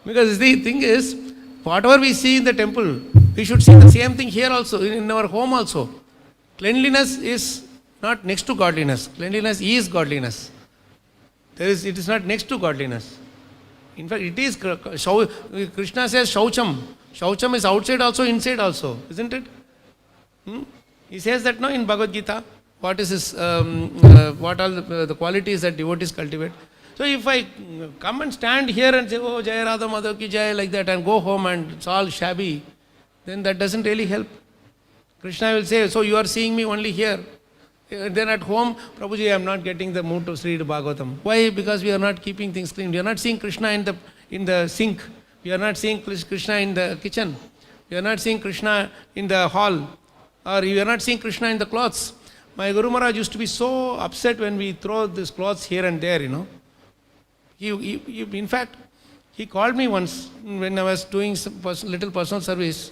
Because the thing is, whatever we see in the temple, we should see the same thing here also, in our home also. Cleanliness is not next to godliness. Cleanliness is godliness. It is not next to godliness. In fact, it is, Krishna says Shaucham. Shaucham is outside also, inside also, isn't it? He says that in Bhagavad Gita, what is his, what are the qualities that devotees cultivate. So if I come and stand here and say, oh, Jai Radha Madhav ki Jai, like that, and go home and it's all shabby, then that doesn't really help. Krishna will say, so you are seeing me only here. Then at home, Prabhuji, I am not getting the mood to read Bhagavatam. Why? Because we are not keeping things clean. We are not seeing Krishna in the sink. We are not seeing Krishna in the kitchen. We are not seeing Krishna in the hall. Or we are not seeing Krishna in the clothes. My Guru Maharaj used to be so upset when we throw these clothes here and there, in fact, he called me once when I was doing some little personal service.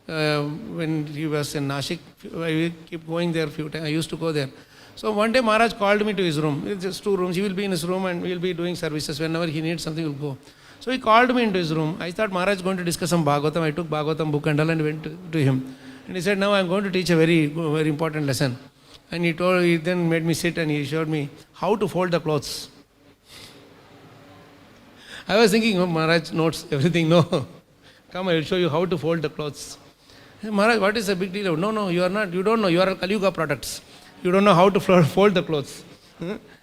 When he was in Nashik, I keep going there a few times. I used to go there. So one day Maharaj called me to his room. It's just 2 rooms. He will be in his room and we will be doing services. Whenever he needs something, he will go. So he called me into his room. I thought Maharaj is going to discuss some Bhagavatam. I took Bhagavatam book and all and went to him. And he said, now I am going to teach a very, very important lesson. And he then made me sit and he showed me how to fold the clothes. I was thinking, Maharaj notes everything. No. Come, I will show you how to fold the clothes. Hey, Maharaj, what is the big deal? No, you are not. You don't know. You are Kali Yuga products. You don't know how to fold the clothes.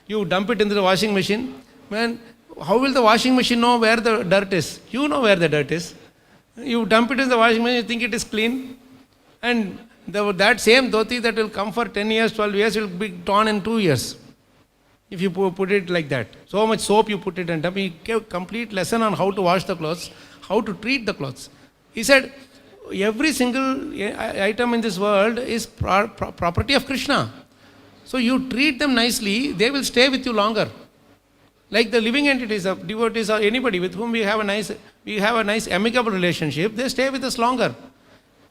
You dump it into the washing machine. Man, how will the washing machine know where the dirt is? You know where the dirt is. You dump it in the washing machine, you think it is clean. And that same dhoti that will come for 10 years, 12 years, will be torn in 2 years. If you put it like that. So much soap you put it and dump. He gave a complete lesson on how to wash the clothes, how to treat the clothes. He said, every single item in this world is property of Krishna. So you treat them nicely, they will stay with you longer. Like the living entities of devotees or anybody with whom we have a nice amicable relationship, they stay with us longer.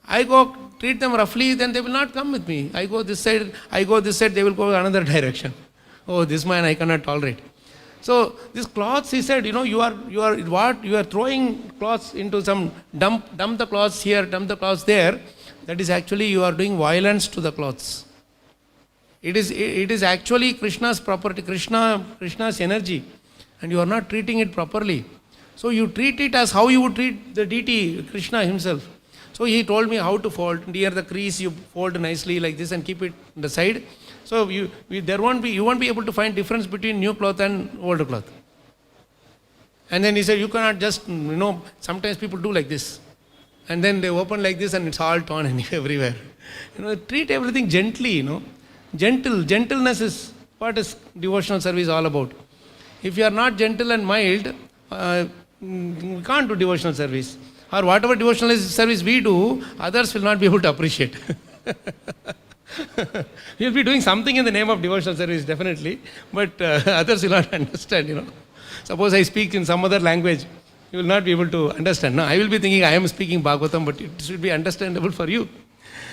I go treat them roughly, then they will not come with me. I go this side, they will go another direction. Oh, this man I cannot tolerate. So this cloths, he said, you are throwing cloths into some dump the cloths here, dump the cloths there. That is actually you are doing violence to the cloths. It is actually Krishna's property, Krishna's energy, and you are not treating it properly. So you treat it as how you would treat the deity, Krishna himself. So he told me how to fold. Near the crease you fold nicely like this and keep it on the side. So you won't be able to find difference between new cloth and old cloth. And then he said, you cannot just, sometimes people do like this. And then they open like this and it's all torn everywhere. Treat everything gently, Gentleness is what is devotional service all about. If you are not gentle and mild, we can't do devotional service. Or whatever devotional service we do, others will not be able to appreciate. You'll be doing something in the name of devotional service, definitely, but others will not understand, Suppose I speak in some other language, you will not be able to understand. No, I will be thinking I am speaking Bhagavatam, but it should be understandable for you.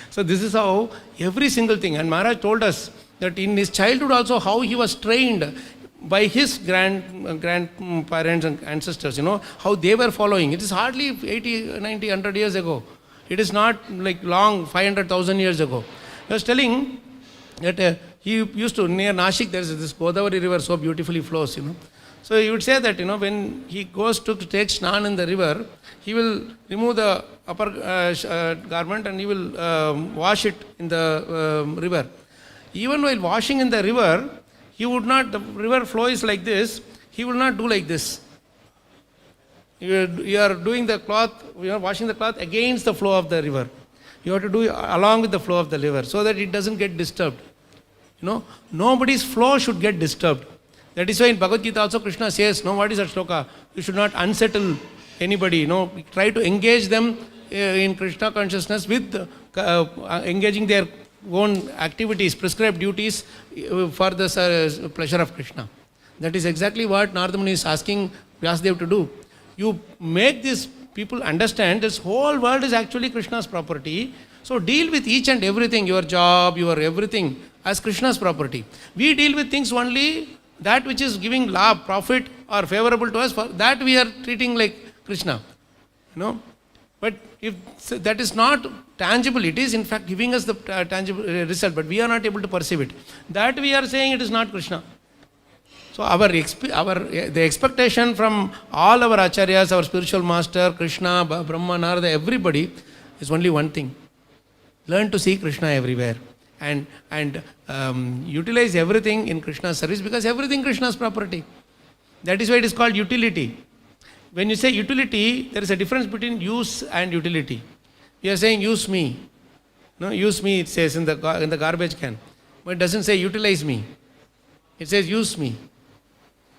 So this is how every single thing, and Maharaj told us that in his childhood also how he was trained by his grandparents and ancestors, how they were following. It is hardly 80, 90, 100 years ago. It is not like long, 500,000 years ago. He was telling that he used to, near Nashik, there is this Godavari river, so beautifully flows, So he would say that, when he goes to take snan in the river, he will remove the upper garment and he will wash it in the river. even while washing in the river, he would not, the river flow is like this, he will not do like this. You are doing the cloth, you are washing the cloth against the flow of the river. You have to do along with the flow of the river so that it doesn't get disturbed. Nobody's flow should get disturbed. That is why in Bhagavad Gita also Krishna says, what is that shloka? You should not unsettle anybody. Try to engage them in Krishna consciousness with engaging their own activities, prescribed duties for the pleasure of Krishna. That is exactly what Narada Muni is asking Vyasadeva to do. You make these people understand this whole world is actually Krishna's property. So deal with each and everything, your job, your everything, as Krishna's property. We deal with things only that which is giving labh, profit or favorable to us, for that we are treating like Krishna. But if that is not tangible, it is in fact giving us the tangible result, but we are not able to perceive it. That we are saying it is not Krishna. So the expectation from all our acharyas, our spiritual master, Krishna, Brahma, Narada, everybody is only one thing. Learn to see Krishna everywhere and utilize everything in Krishna's service, because everything Krishna's property. That is why it is called utility. When you say utility, there is a difference between use and utility. You are saying use me. Use me, it says in the garbage can. But it doesn't say utilize me. It says use me.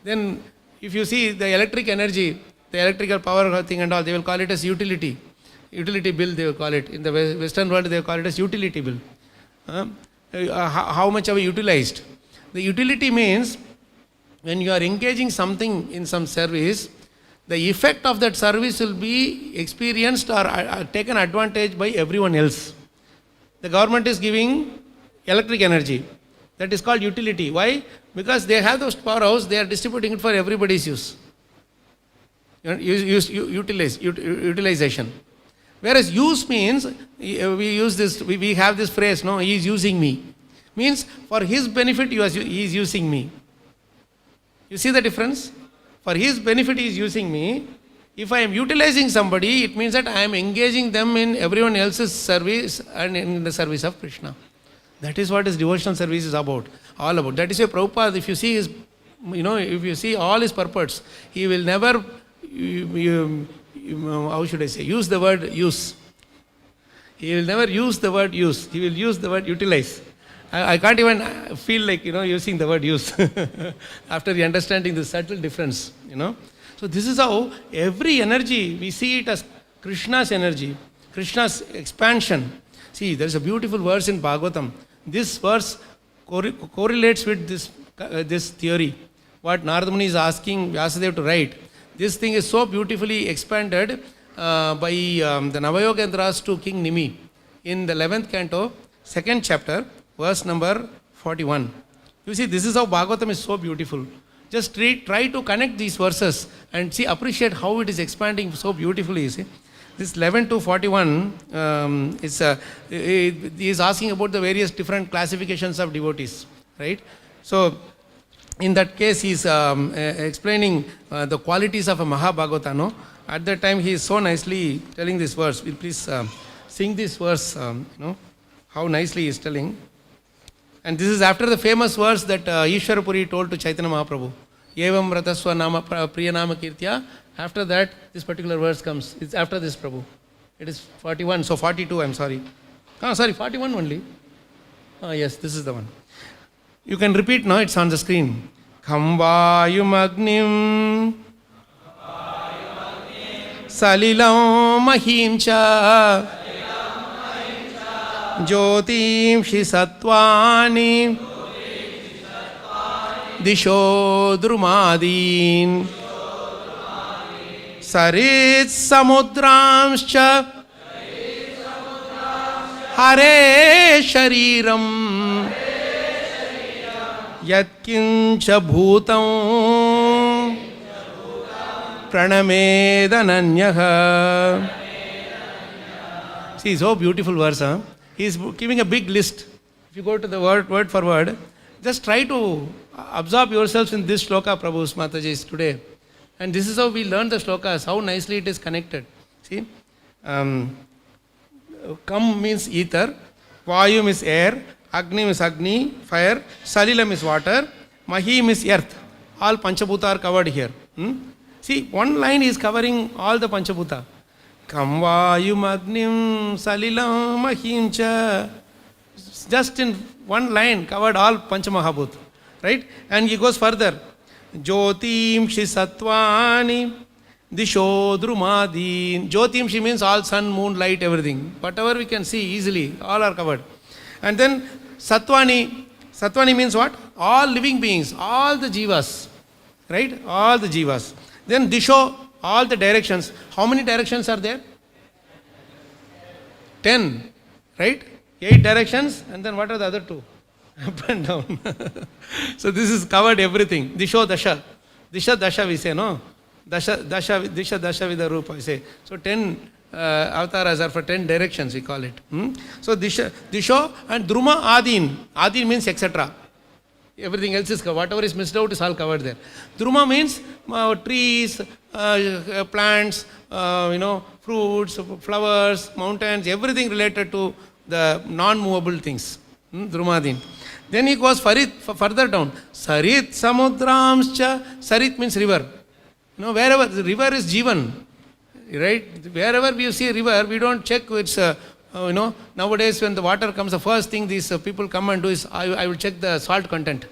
Then if you see the electric energy, the electrical power thing and all, they will call it as utility. Utility bill they will call it. In the Western world they will call it as utility bill. How much have you utilized? The utility means when you are engaging something in some service, the effect of that service will be experienced or taken advantage by everyone else. The government is giving electric energy. That is called utility. Why? Because they have those powerhouse, they are distributing it for everybody's use. Utilization. Whereas use means, we have this phrase, he is using me. Means for his benefit he is using me. You see the difference? For his benefit he is using me. If I am utilizing somebody, it means that I am engaging them in everyone else's service and in the service of Krishna. That is what his devotional service is about, all about. That is why Prabhupada, if you see his, if you see all his purports, he will never, how should I say, use the word use. He will never use the word use. He will use the word utilize. I can't even feel like, using the word use after understanding the subtle difference, So this is how every energy, we see it as Krishna's energy, Krishna's expansion. See, there is a beautiful verse in Bhagavatam. This verse correlates with this theory. What Narada Muni is asking Vyasadeva to write. This thing is so beautifully expanded by the Navayogendras to King Nimi in the 11th canto, 2nd chapter, verse number 41. You see, this is how Bhagavatam is so beautiful. Just try to connect these verses and see, appreciate how it is expanding so beautifully, you see. This 11 to 41 he is asking about the various different classifications of devotees, right? So, in that case, he is explaining the qualities of a Mahabhagavata. At that time, he is so nicely telling this verse. Will please sing this verse, how nicely he is telling. And this is after the famous verse that Ishwarapuri told to Chaitanya Mahaprabhu. Evam Rataswa Nama Priya Nama Kirtya. After that, this particular verse comes. It's after this, Prabhu. It is 41, so 42, I'm sorry. 41 only. Yes, this is the one. You can repeat now, it's on the screen. Khambāyum agnim Salilam mahimcha Jyotim Shisattvani Disho Drumadin Sarit Samudramscha Hare Shariram Yatkincha Bhutam Pranamedananyaha. See, so beautiful verse. He is giving a big list. If you go to the word for word, just try to absorb yourselves in this shloka, Prabhu's Mataji's today. And this is how we learn the shlokas, how nicely it is connected. See, Kam means ether, Vayum is air, Agni is Agni, fire. Salilam is water. Mahim is earth. All Panchabhuta are covered here. See, one line is covering all the Panchabhuta. Kamvayum Agnim Salilam Mahim cha. Just in one line covered all Panchamahabhut. Right? And he goes further. Jyotim Shi Sattvani Disho Drumadin. Jyotim Shi means all sun, moon, light, everything. Whatever we can see easily, all are covered. And then Sattvani. Sattvani means what? All living beings, all the jivas. Right? All the jivas. Then Disho, all the directions. How many directions are there? 10. Right? 8 directions. And then what are the other 2? Up and down. So this is covered everything. Disho Dasha. Disha Dasha we say, no? Disha Dasha Vida Rupa we say. So 10 avatars are for 10 directions we call it. So Disho and Druma Adin. Adin means etc. Everything else is covered. Whatever is missed out is all covered there. Druma means trees, plants, fruits, flowers, mountains, everything related to the non-movable things. Drumadin. Then he goes further down. Sarit Samudramscha. Sarit means river. Wherever the river is Jivan. Right? Wherever we see a river, we don't check it's, nowadays when the water comes, the first thing these people come and do is, I will check the salt content.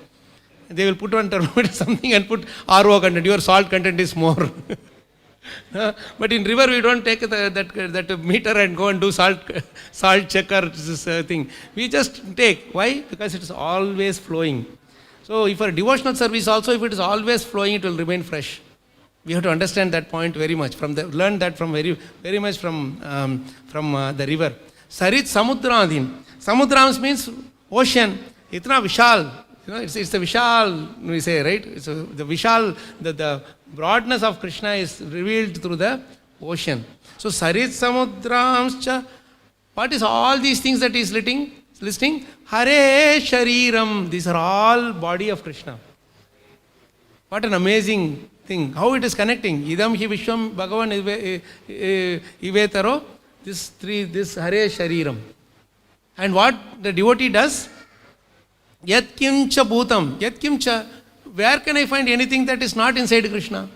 They will put on thermometer something and put RO content. Your salt content is more. But in river we don't take that meter and go and do salt check or this thing. We just take. Why? Because it is always flowing. So if for devotional service also, if it is always flowing, it will remain fresh. We have to understand that point very much. Learn that from very much from the river. Sarit Samudradin. Samudrams means ocean. Itna Vishal. It's the Vishal, we say, right? It's the Vishal, the broadness of Krishna is revealed through the ocean. So Sarit Samudramscha. What is all these things that he is listing? Hare Shariram. These are all body of Krishna. What an amazing thing. How it is connecting. Idam hi Vishwam Bhagavan Ivetaro. This Hare Shariram. And what the devotee does? Yat kimcha bhutam. Yat kimcha. Where can I find anything that is not inside Krishna?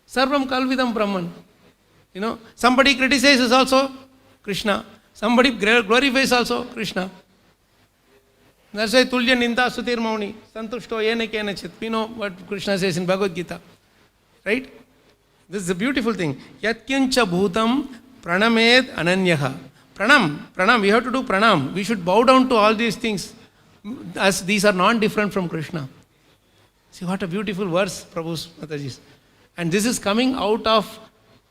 Sarvam kalvidam Brahman. Somebody criticizes also Krishna. Somebody glorifies also Krishna. That's why Tulya Ninda Sutir Mauni. Santushto Yene Kenachit. We know what Krishna says in Bhagavad Gita. Right? This is a beautiful thing. Yat kincha bhutam pranamed ananyaha. Pranam. We have to do pranam. We should bow down to all these things, as these are non-different from Krishna. See what a beautiful verse, Prabhu's Mataji's. And this is coming out of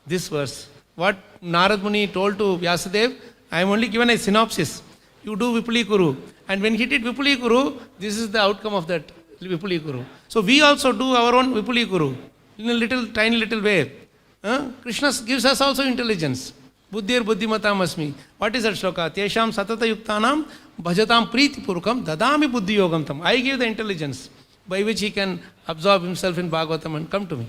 this verse. What Narad Muni told to Vyasadeva, I am only given a synopsis. You do Vipuli Kuru. And when he did Vipuli Kuru, this is the outcome of that Vipuli Kuru. So we also do our own Vipuli Kuru in a tiny little way. Krishna gives us also intelligence. Buddhir buddhimatam asmi. What is that shloka? Tesham satata yuktanam bhajatam priti purukam dadami buddhi yogam tam. I give the intelligence by which he can absorb himself in Bhagavatam and come to me.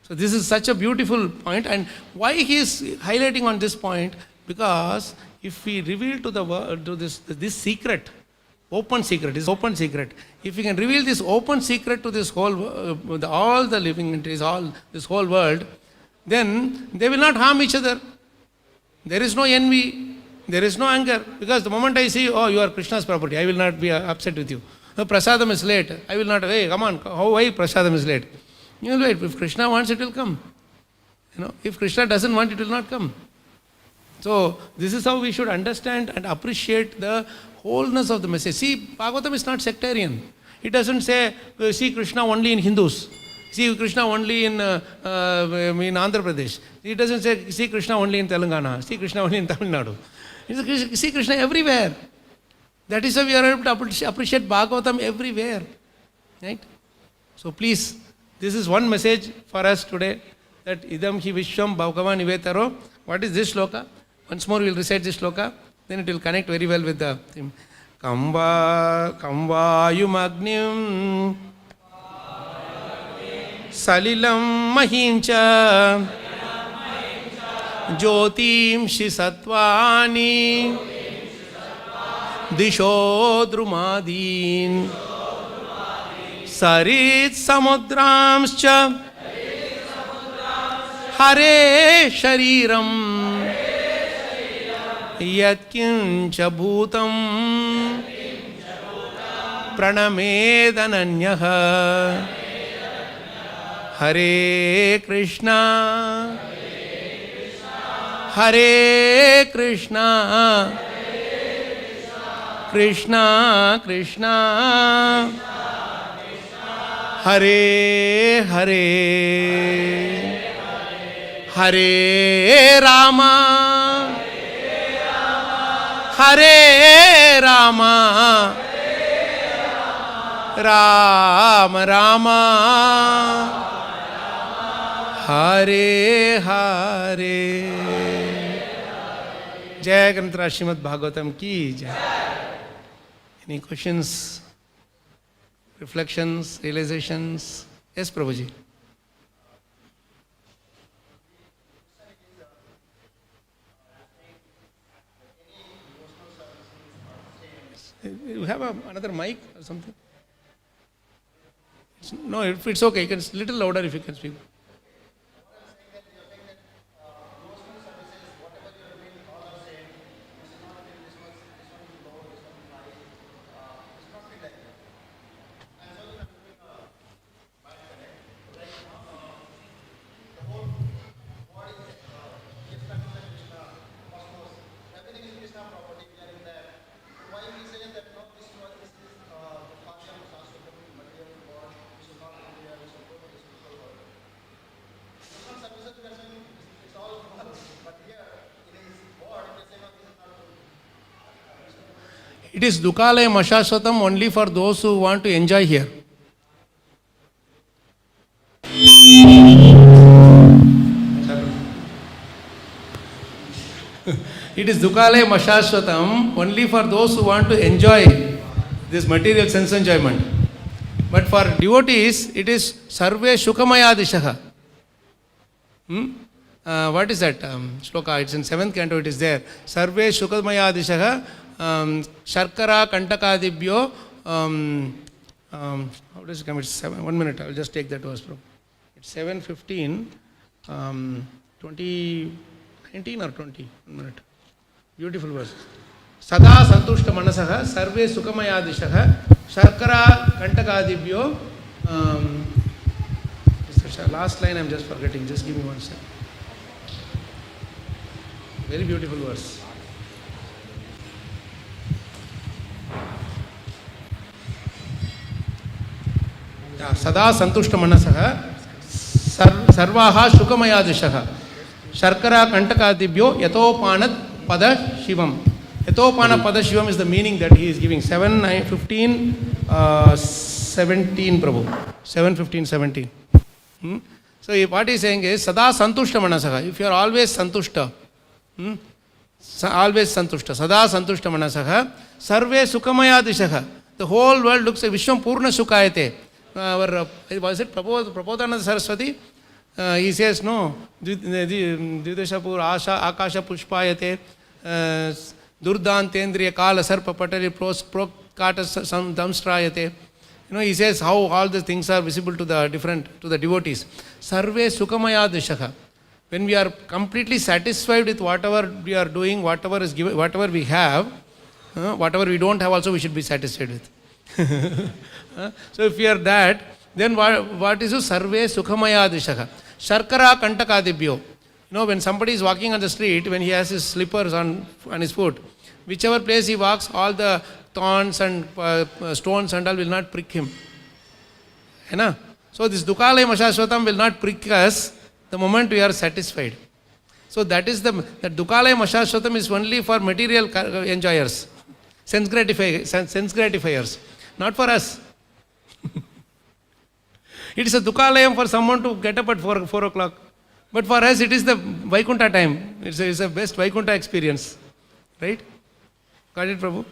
So this is such a beautiful point. And why he is highlighting on this point? Because if we reveal to the world, to this secret, open secret, if we can reveal this open secret to this whole, all the living entities, this whole world, then they will not harm each other. There is no envy, there is no anger. Because the moment I see, you are Krishna's property, I will not be upset with you. Prasadam is late, I will not, hey, come on, why Prasadam is late? You will wait. If Krishna wants, it will come. If Krishna doesn't want, it will not come. So this is how we should understand and appreciate the wholeness of the message. See, Bhagavatam is not sectarian. It doesn't say, see Krishna only in Hindus. See Krishna only in Andhra Pradesh. It doesn't say, see Krishna only in Telangana. See Krishna only in Tamil Nadu. It's see Krishna everywhere. That is why we are able to appreciate Bhagavatam everywhere. Right? So please, this is one message for us today, that idam hi vishwam bhagavan ivetaro. What is this shloka? Once more we will recite this shloka, then it will connect very well with the theme. Kamvayum agnim salilam mahincha jyotim shi sattvani दिशो द्रुमादीन् सरित् समुद्रांश्च हरे शरीरं यत्किंच भूतं प्रणमेदनन्यः हरे कृष्णा हरे कृष्णा कृष्णा कृष्णा हरे हरे हरे राम हरे राम राम राम हरे हरे. जय ग्रंथराज श्रीमद् भागवतम की जय. Any questions, reflections, realizations? Yes, Prabhuji. You have another mic or something? No, if it's okay, you can little louder if you can speak. It is Dukalaya Mashashvatam only for those who want to enjoy here. It is Dukalaya Mashashvatam only for those who want to enjoy this material sense enjoyment. But for devotees, it is Sarve Shukamaya Dishaha. What is that shloka? It's in 7th canto, it is there. Sarve Shukamaya Dishaha. Sharkara Kantakadibhyo. How does it come? It's 7. 1 minute. I'll just take that verse, bro. It's 7:15. 2019 or 20. 1 minute. Beautiful verse. Sada Santushta Manasaha Sarve Sukhamaya Dishaha Sharkara Kantakadibhyo. Last line I'm just forgetting. Just give me 1 second. Very beautiful verse. सदा संतुष्ट मनसः सर्वाः शुकमयादिशः शर्करा कंटकादिभ्यो यतोपानत पद Shivam. Yatopana pada shivam is the meaning that he is giving. 7, 9, 15, 17 Prabhu. 7, 15, 17. So what he is saying is sada santushta manasaha. If you are always santushta, always santushta, sada santushta manasaha sarve sukamayadishaha. The whole world looks like Vishwam Purna Sukayate. Was it Prabodhananda Saraswati? He says, no, Dvideshapur Akasha Pushpayate Durdantendriya Kala Sarpa Patari Prokata Damstrayate. He says how all the things are visible to the devotees. Sarve Sukhamaya Dishaka. When we are completely satisfied with whatever we are doing, whatever is given, whatever we have, whatever we don't have also we should be satisfied with. So if we are that, then what is Sarve Sukhamaya Dishaka? Sharkara Kantakadibhyo. When somebody is walking on the street, when he has his slippers on his foot, whichever place he walks, all the thorns and stones and all will not prick him. So this Dukalaya Mashashvatam will not prick us the moment we are satisfied. So that is that Dukalaya Mashashvatam is only for material enjoyers, sense gratifiers, not for us. It is a Dukalayam for someone to get up at 4 o'clock. But for us, it is the Vaikuntha time. It's the best Vaikuntha experience. Right? Got it, Prabhu?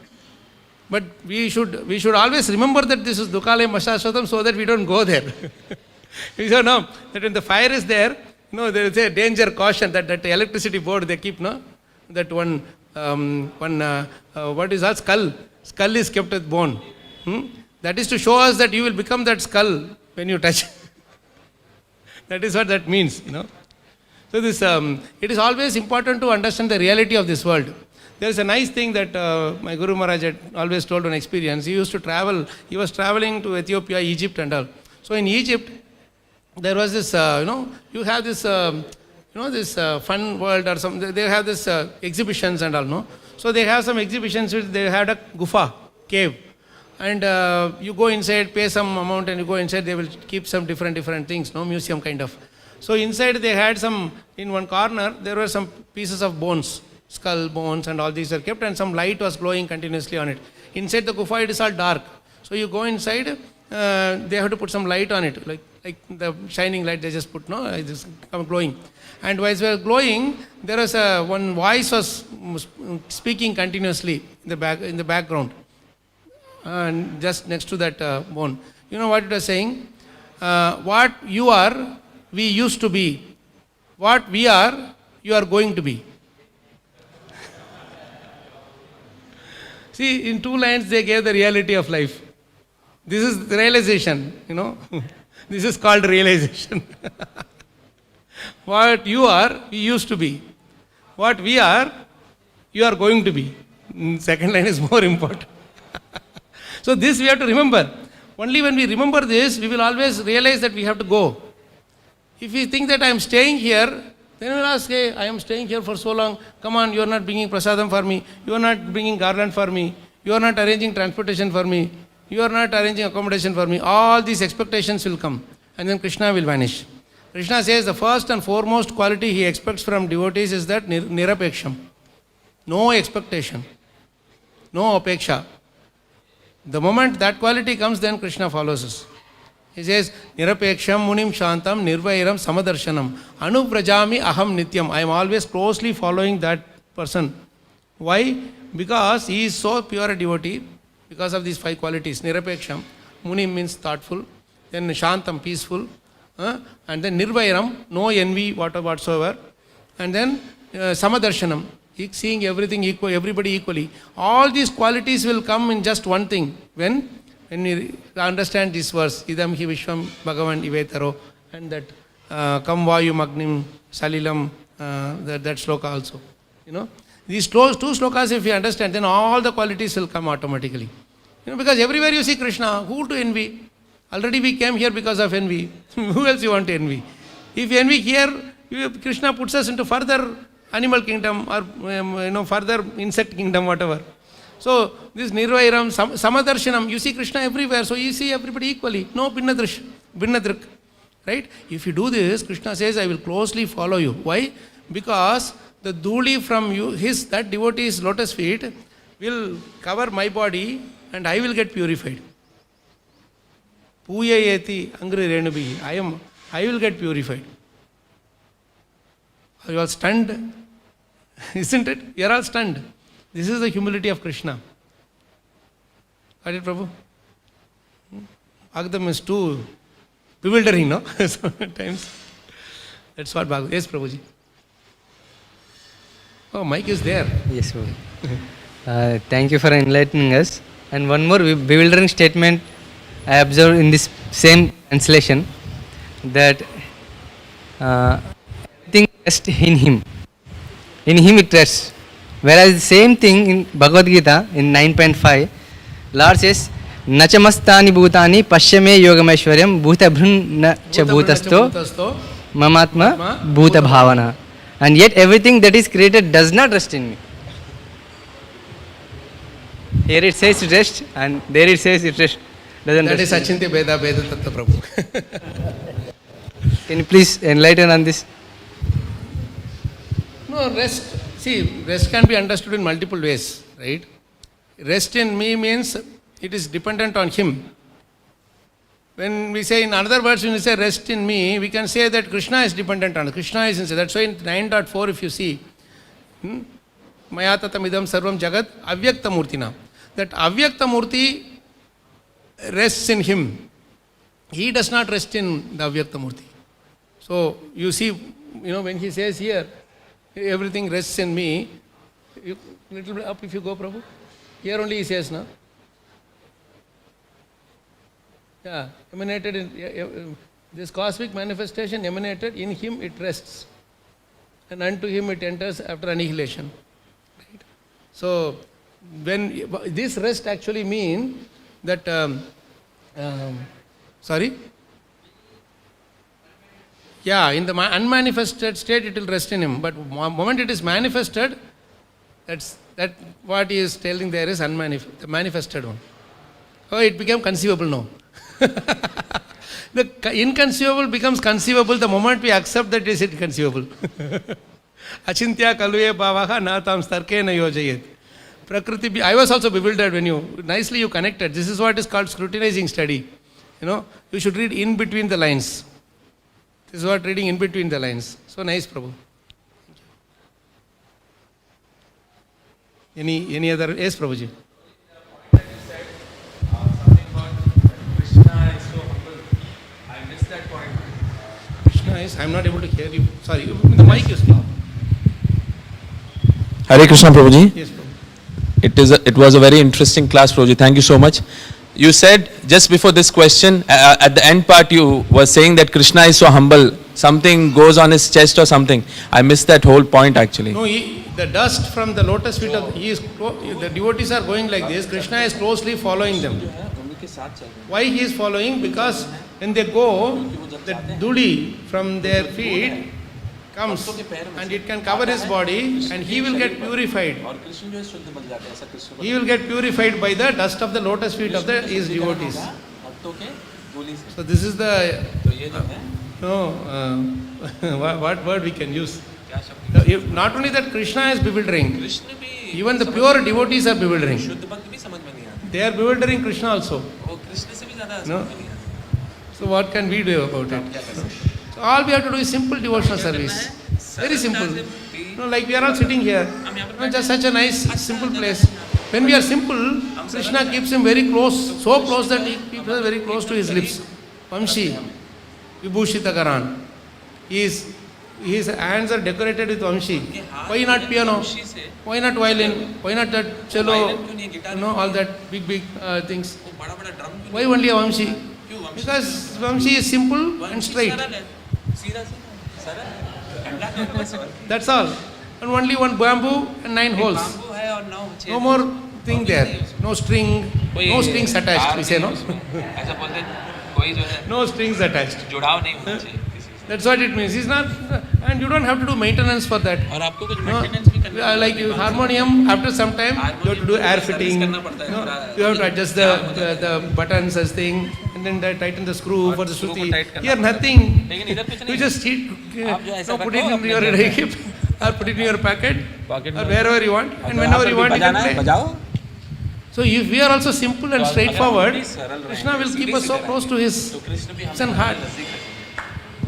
But we should always remember that this is Dukalaya Mashashvatam so that we don't go there. We don't know that when the fire is there, there is a danger, caution, that electricity board they keep, that one what is that skull? Skull is kept with bone. That is to show us that you will become that skull when you touch. That is what that means, So this, it is always important to understand the reality of this world. There is a nice thing that my Guru Maharaj had always told on experience. He used to travel, he was traveling to Ethiopia, Egypt and all. So in Egypt, there was this, you have this, this fun world or something. They have this exhibitions and all, no? So they have some exhibitions which they had a gufa, cave. And you go inside, pay some amount and you go inside, they will keep some different things, museum kind of. So inside they had some, in one corner, there were some pieces of bones, skull bones and all these are kept and some light was glowing continuously on it. Inside the gufa it is all dark. So you go inside, they have to put some light on it, like the shining light they just put, it just glowing. And while they were glowing, there was one voice was speaking continuously in the background. And just next to that bone. You know what it was saying? What you are, we used to be. What we are, you are going to be. See, in 2 lines they gave the reality of life. This is the realization, This is called realization. What you are, we used to be. What we are, you are going to be. Second line is more important. So this we have to remember. Only when we remember this, we will always realize that we have to go. If we think that I am staying here, then we will ask, hey, I am staying here for so long. Come on, you are not bringing prasadam for me. You are not bringing garland for me. You are not arranging transportation for me. You are not arranging accommodation for me. All these expectations will come. And then Krishna will vanish. Krishna says the first and foremost quality he expects from devotees is that nirapeksham. No expectation. No apeksha. The moment that quality comes, then Krishna follows us. He says, Nirapeksham munim shantam nirvairam samadarshanam anuprajami aham nityam. I am always closely following that person. Why? Because he is so pure a devotee, because of these 5 qualities. Nirapeksham, munim means thoughtful, then shantam, peaceful, and then nirvairam, no envy whatsoever, and then samadarshanam, seeing everything equal, everybody equally. All these qualities will come in just one thing. When we understand this verse, idam hi vishwam bhagavan ivetaro, and that kam vayu magnim salilam, that sloka also. These 2 slokas, if you understand, then all the qualities will come automatically. Because everywhere you see Krishna, who to envy? Already we came here because of envy. Who else you want to envy? If you envy here, Krishna puts us into further animal kingdom or further insect kingdom, whatever. So this nirvairam, samadarshanam, you see Krishna everywhere, so you see everybody equally. No binnadrik. Right? If you do this, Krishna says, I will closely follow you. Why? Because the dhuli from you, that devotee's lotus feet will cover my body and I will get purified. Puyayeti angri renubi. I will get purified. Are you all stunned? Isn't it? You are all stunned. This is the humility of Krishna. Got it, Prabhu? Bhagavatam is too bewildering, no? Sometimes. That's what Bhagavatam. Yes, Prabhuji. Oh, mic is there. Yes, Prabhu. Thank you for enlightening us. And one more bewildering statement I observed in this same translation, that everything rests in Him. In Him it rests. Whereas the same thing in Bhagavad Gita in 9.5, Lord says, Nachamastani bhutani pashyame yogameshwaryam bhutabhrun cha bhutasto mamatma bhuta bhavana. And yet everything that is created does not rest in me. Here it says it rests and there it says it rests. That is Achintya Veda Tattva Prabhu. Can you please enlighten on this? No, rest. See, rest can be understood in multiple ways, right? Rest in me means it is dependent on Him. When we say, in other words, when we say rest in me, we can say that Krishna is dependent on us. Krishna is inside. That's why in 9.4, if you see, Maya tatamidam sarvam jagat avyakta murtina. That avyakta murti rests in Him. He does not rest in the avyakta murti. So, you see, when He says here, everything rests in me, Little bit up if you go, Prabhu. Here only he says, no? Yeah, emanated in this cosmic manifestation emanated, in him it rests. And unto him it enters after annihilation. Right? So, when this rest actually mean that, yeah, in the unmanifested state it will rest in him, but moment it is manifested, that what he is telling there is the manifested one. Oh, it became conceivable now. The inconceivable becomes conceivable the moment we accept that it is inconceivable. Achintya kaluye bhavaha natam starkena yojayet. Prakriti, I was also bewildered when nicely you connected. This is what is called scrutinizing study. You should read in between the lines. This is what reading in between the lines. So nice, Prabhu. Any other? Yes, Prabhuji. I am not able to hear you. Sorry, the mic is loud. Hare Krishna, Prabhuji. Yes, Prabhu. It was a very interesting class, Prabhuji. Thank you so much. You said just before this question, at the end part, you were saying that Krishna is so humble. Something goes on his chest or something. I missed that whole point actually. No, the dust from the lotus feet of the devotees are going like this. Krishna is closely following them. Why he is following? Because when they go, the dudi from their feet comes and it can cover his body and he will get purified. He will get purified by the dust of the lotus feet of his devotees. So this is the what word we can use? Not only that, Krishna is bewildering. Even the pure devotees are bewildering. They are bewildering Krishna also. No? So what can we do about it? So all we have to do is simple devotional service. Very simple. Like we are all sitting here. Just such a nice, simple place. When we are simple, Krishna keeps him very close, so close that he keeps us very close to his lips. Vamshi, Vibhushita Karan. His hands are decorated with Vamshi. Why not piano? Why not violin? Why not that cello? All that big things. Why only a Vamshi? Because Vamshi is simple and straight. That's all. And only one bamboo and 9 holes. No more thing there. No string. No strings attached. We say no. No strings attached. That's what it means. It's not, and you don't have to do maintenance for that. Like harmonium, after some time, you have to do air fitting. You have to adjust the buttons as thing, and then tighten the screw for the shruti. Here nothing. You just put it in your hip or put it in your pocket or wherever you want, and whenever you want you can play. So if we are also simple and straightforward, Krishna will keep us so close to his hips and heart.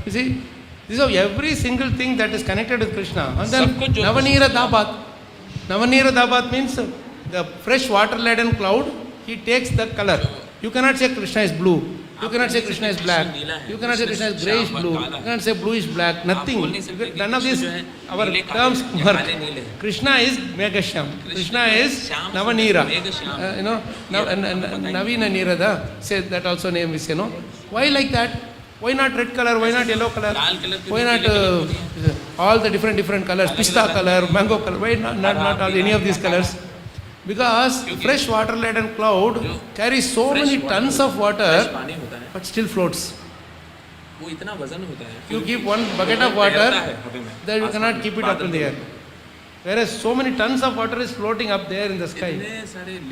You see, this is every single thing that is connected with Krishna. And then Navanira Dabat. Navanira Dabat means the fresh water-laden cloud, he takes the color. You cannot say Krishna is blue. You cannot say Krishna is black. You cannot say Krishna is greyish blue. You cannot say bluish black. Nothing. None of these our terms work. Krishna is Megasham. Krishna is Navanira. Navina Nirada. Say that also name we say, no? Why like that? Why not red color? Why not yellow color? Why not all the different colors? Pista color, mango color. Why not all any of these colors? Because fresh water-laden cloud carries so many tons of water, but still floats. You keep one bucket of water, then you cannot keep it up in the air. Whereas so many tons of water is floating up there in the sky.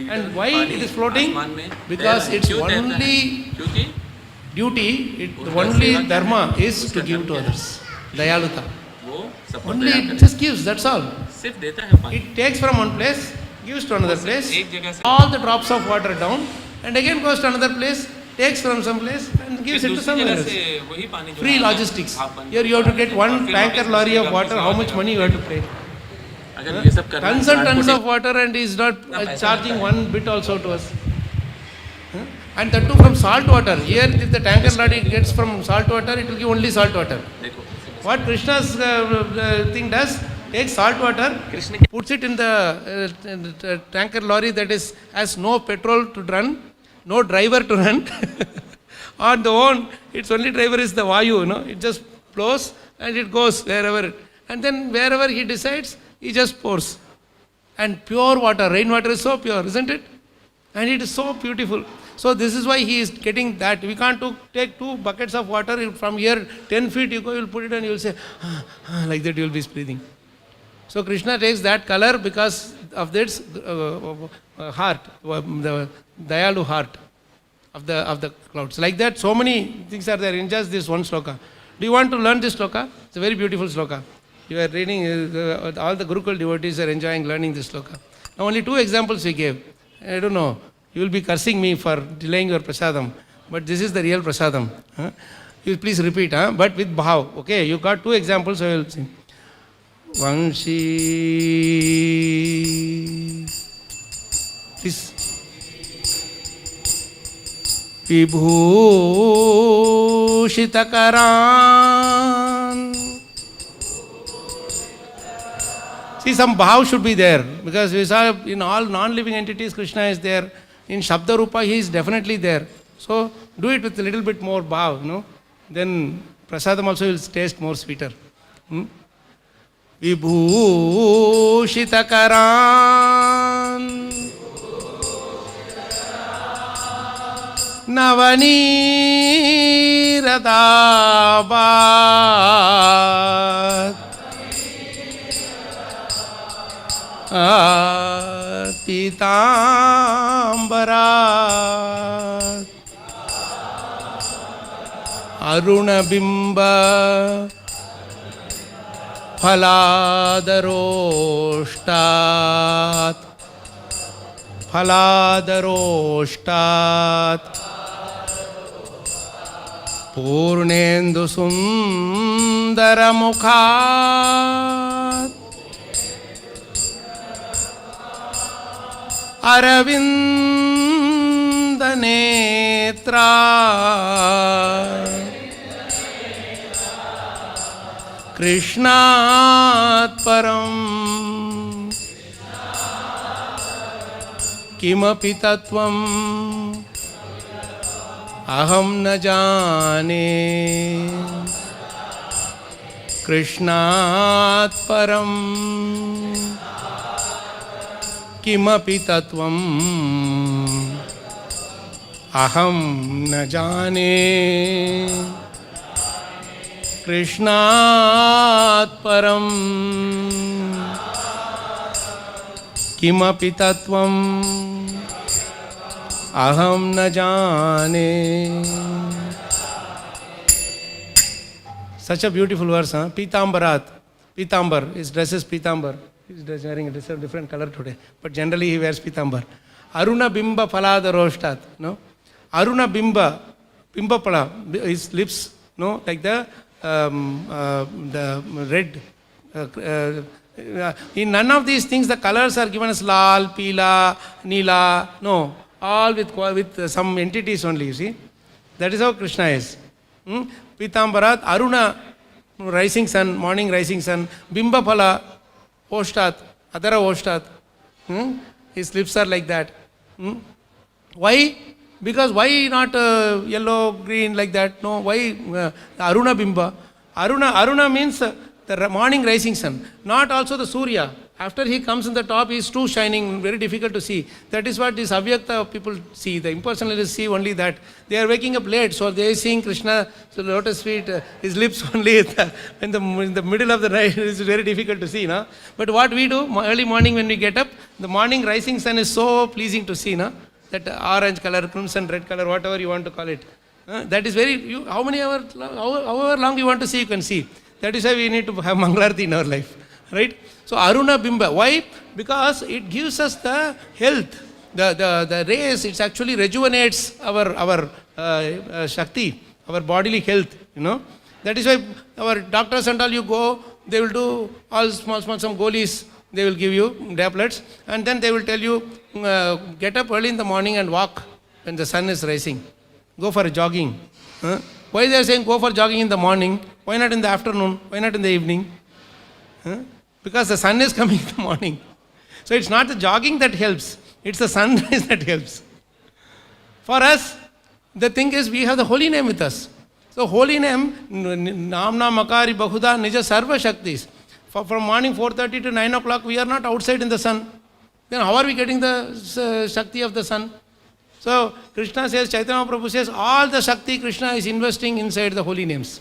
And why it is floating? Because its only duty, the only dharma is to give to others. Dayaluta. Only it just gives, that's all. It takes from one place, gives to another place, all the drops of water down, and again goes to another place, takes from some place and gives it to someone else. Free logistics. Here you have to get one tanker lorry of water, how much money you have to pay? Tons and tons of water, and he is not charging one bit also to us. And that too from salt water. Here if the tanker lorry gets from salt water, it will give only salt water. What Krishna's thing does, takes salt water, puts it in the tanker lorry that has no petrol to run, no driver to run. On the own, its only driver is the Vayu, it just flows and it goes wherever. And then wherever he decides, he just pours. And pure water, rainwater is so pure, isn't it? And it is so beautiful. So this is why he is getting that. We can't take 2 buckets of water from here, 10 feet you go, you will put it and you will say, like that you will be breathing. So Krishna takes that color because of this heart, the Dayalu heart of the clouds. Like that, so many things are there in just this one sloka. Do you want to learn this sloka? It's a very beautiful sloka. You are reading, all the Gurukul devotees are enjoying learning this sloka. Now only 2 examples we gave. I don't know, you will be cursing me for delaying your prasadam, but this is the real prasadam. You please repeat, but with bhav. Okay, you got 2 examples, I will sing. Vanshi. Please. Vibhushitakaran. See, some bhav should be there, because we saw in all non-living entities Krishna is there. In Shabda Rupa he is definitely there. So do it with a little bit more bhav, then prasadam also will taste more sweeter. Vibhushitakaran Navaniradabat Pitambarat Arunabimba Phaladaroshtat Purnendu Sundaramukhat Aravinda Netra Krishnat Param Kimapi Tattvam Aham na jane Krishnat Param Kimapi Tattvam Aham na jane Krishnat Param Kimapi Tattvam Aham na jane. Such a beautiful verse, Pitambarat. Pitambar, his dress is Pitambar. He is wearing a different color today, but generally he wears Pitambar. Aruna Bimba Phalada Roshtat. No? Aruna Bimba, Bimba Phala, his lips, like the red. In none of these things the colors are given as Lal, Pila, Nila. No, all with some entities only, you see. That is how Krishna is. Pitambarat, Aruna, rising sun, morning rising sun. Bimba Phala, Oshtat, Adara Oshtat. His lips are like that. Why? Because why not yellow, green like that? No, why Aruna Bimba? Aruna means the morning rising sun, not also the Surya. After he comes in the top, he is too shining, very difficult to see. That is what these Avyakta people see. The impersonalists see only that. They are waking up late, so they are seeing Krishna, so lotus feet, his lips only in the middle of the night. It is very difficult to see. No? But what we do, early morning when we get up, the morning rising sun is so pleasing to see. No? That orange color, crimson, red color, whatever you want to call it. That is very, however long you want to see, you can see. That is why we need to have Mangalarti in our life. Right? So Aruna Bimba. Why? Because it gives us the health. The rays, it actually rejuvenates our Shakti, our bodily health. That is why our doctors and all, you go, they will do all small some goalies, they will give you tablets, and then they will tell you, get up early in the morning and walk when the sun is rising. Go for a jogging. Why they are saying go for jogging in the morning? Why not in the afternoon? Why not in the evening? because the sun is coming in the morning. So it's not the jogging that helps, it's the sunrise that helps. For us, the thing is we have the holy name with us. So holy name, Namna Makari Bahuda Nija Sarva Shaktis. From morning 4:30 to 9 o'clock, we are not outside in the sun. Then how are we getting the Shakti of the sun? So Krishna says, Chaitanya Prabhu says, all the Shakti Krishna is investing inside the holy names.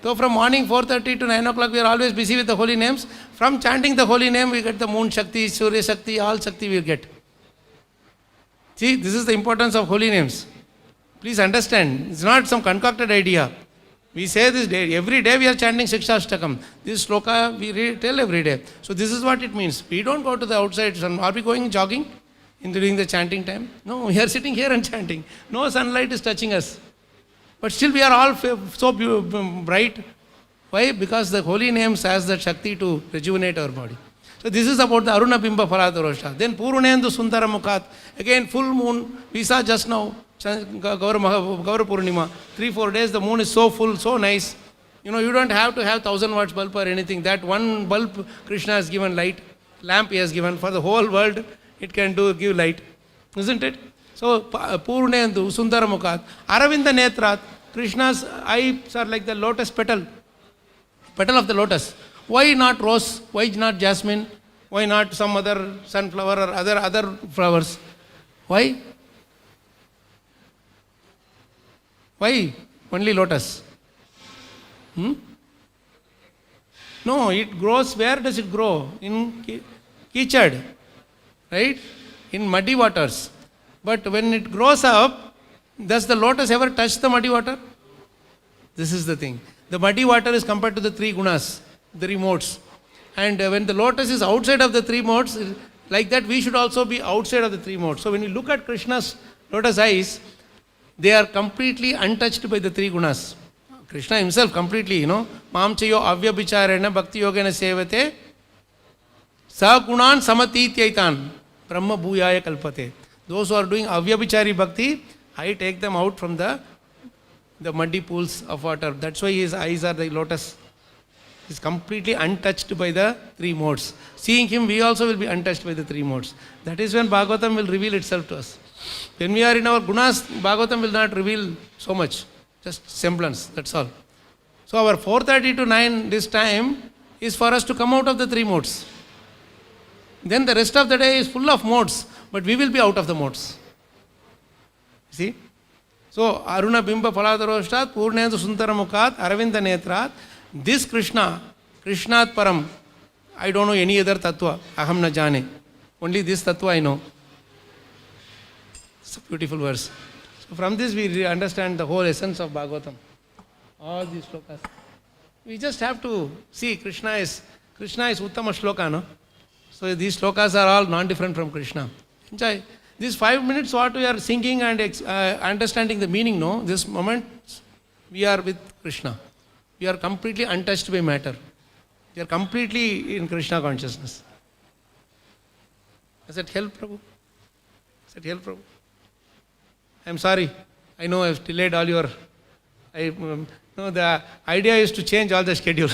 So from morning 4:30 to 9 o'clock, we are always busy with the holy names. From chanting the holy name, we get the moon Shakti, Surya Shakti, all Shakti we get. See, this is the importance of holy names. Please understand, it's not some concocted idea. We say this day, every day we are chanting Shikshashtakam. This sloka we tell every day. So this is what it means. We don't go to the outside sun. Are we going jogging during the chanting time? No, we are sitting here and chanting. No sunlight is touching us. But still we are all so bright. Why? Because the holy names has that Shakti to rejuvenate our body. So this is about the Aruna Bimba Phaladarosha. Then Purunendu Sundara Mukhat. Again full moon. We saw just now. Gaura Purnima. 3-4 days the moon is so full, so nice. You don't have to have 1000 watts bulb or anything. That one bulb Krishna has given light. Lamp he has given. For the whole world it can give light. Isn't it? So Purnendu Sundara Mukhat. Aravinda Netrat. Krishna's eyes are like the lotus petal. Petal of the lotus. Why not rose? Why not jasmine? Why not some other sunflower or other flowers? Why? Why only lotus? No, it grows. Where does it grow? In Kichad, right? In muddy waters. But when it grows up, does the lotus ever touch the muddy water? This is the thing. The muddy water is compared to the 3 gunas, the 3 modes. And when the lotus is outside of the 3 modes, like that we should also be outside of the 3 modes. So when you look at Krishna's lotus eyes, they are completely untouched by the 3 gunas. Krishna himself completely, Mam chayo avyabhicharena bhakti yogena sevate sa gunan samatityaitan brahma bhuyaya kalpate. Those who are doing avyabhichari bhakti, I take them out from the muddy pools of water. That's why his eyes are the lotus. He is completely untouched by the 3 modes. Seeing him, we also will be untouched by the 3 modes. That is when Bhagavatam will reveal itself to us. When we are in our gunas, Bhagavatam will not reveal so much. Just semblance, that's all. So our 4:30 to 9 this time is for us to come out of the 3 modes. Then the rest of the day is full of modes, but we will be out of the modes. See? So Aruna Bimba Phaladaroshat, Purnendu Sundara Mukhat, Aravinda Netrat, this Krishna, Krishnat Param, I don't know any other tattva, Aham na jane. Only this tattva I know. It's a beautiful verse. So from this we understand the whole essence of Bhagavatam. All these shlokas. We just have to see Krishna is Uttama Shloka, no? So these shlokas are all non-different from Krishna. Enjoy. These 5 minutes what we are singing and understanding the meaning, no? This moment we are with Krishna. We are completely untouched by matter. We are completely in Krishna consciousness. Does that help, Prabhu? Does that help, Prabhu? I am sorry. I know I have delayed all your... No, the idea is to change all the schedule.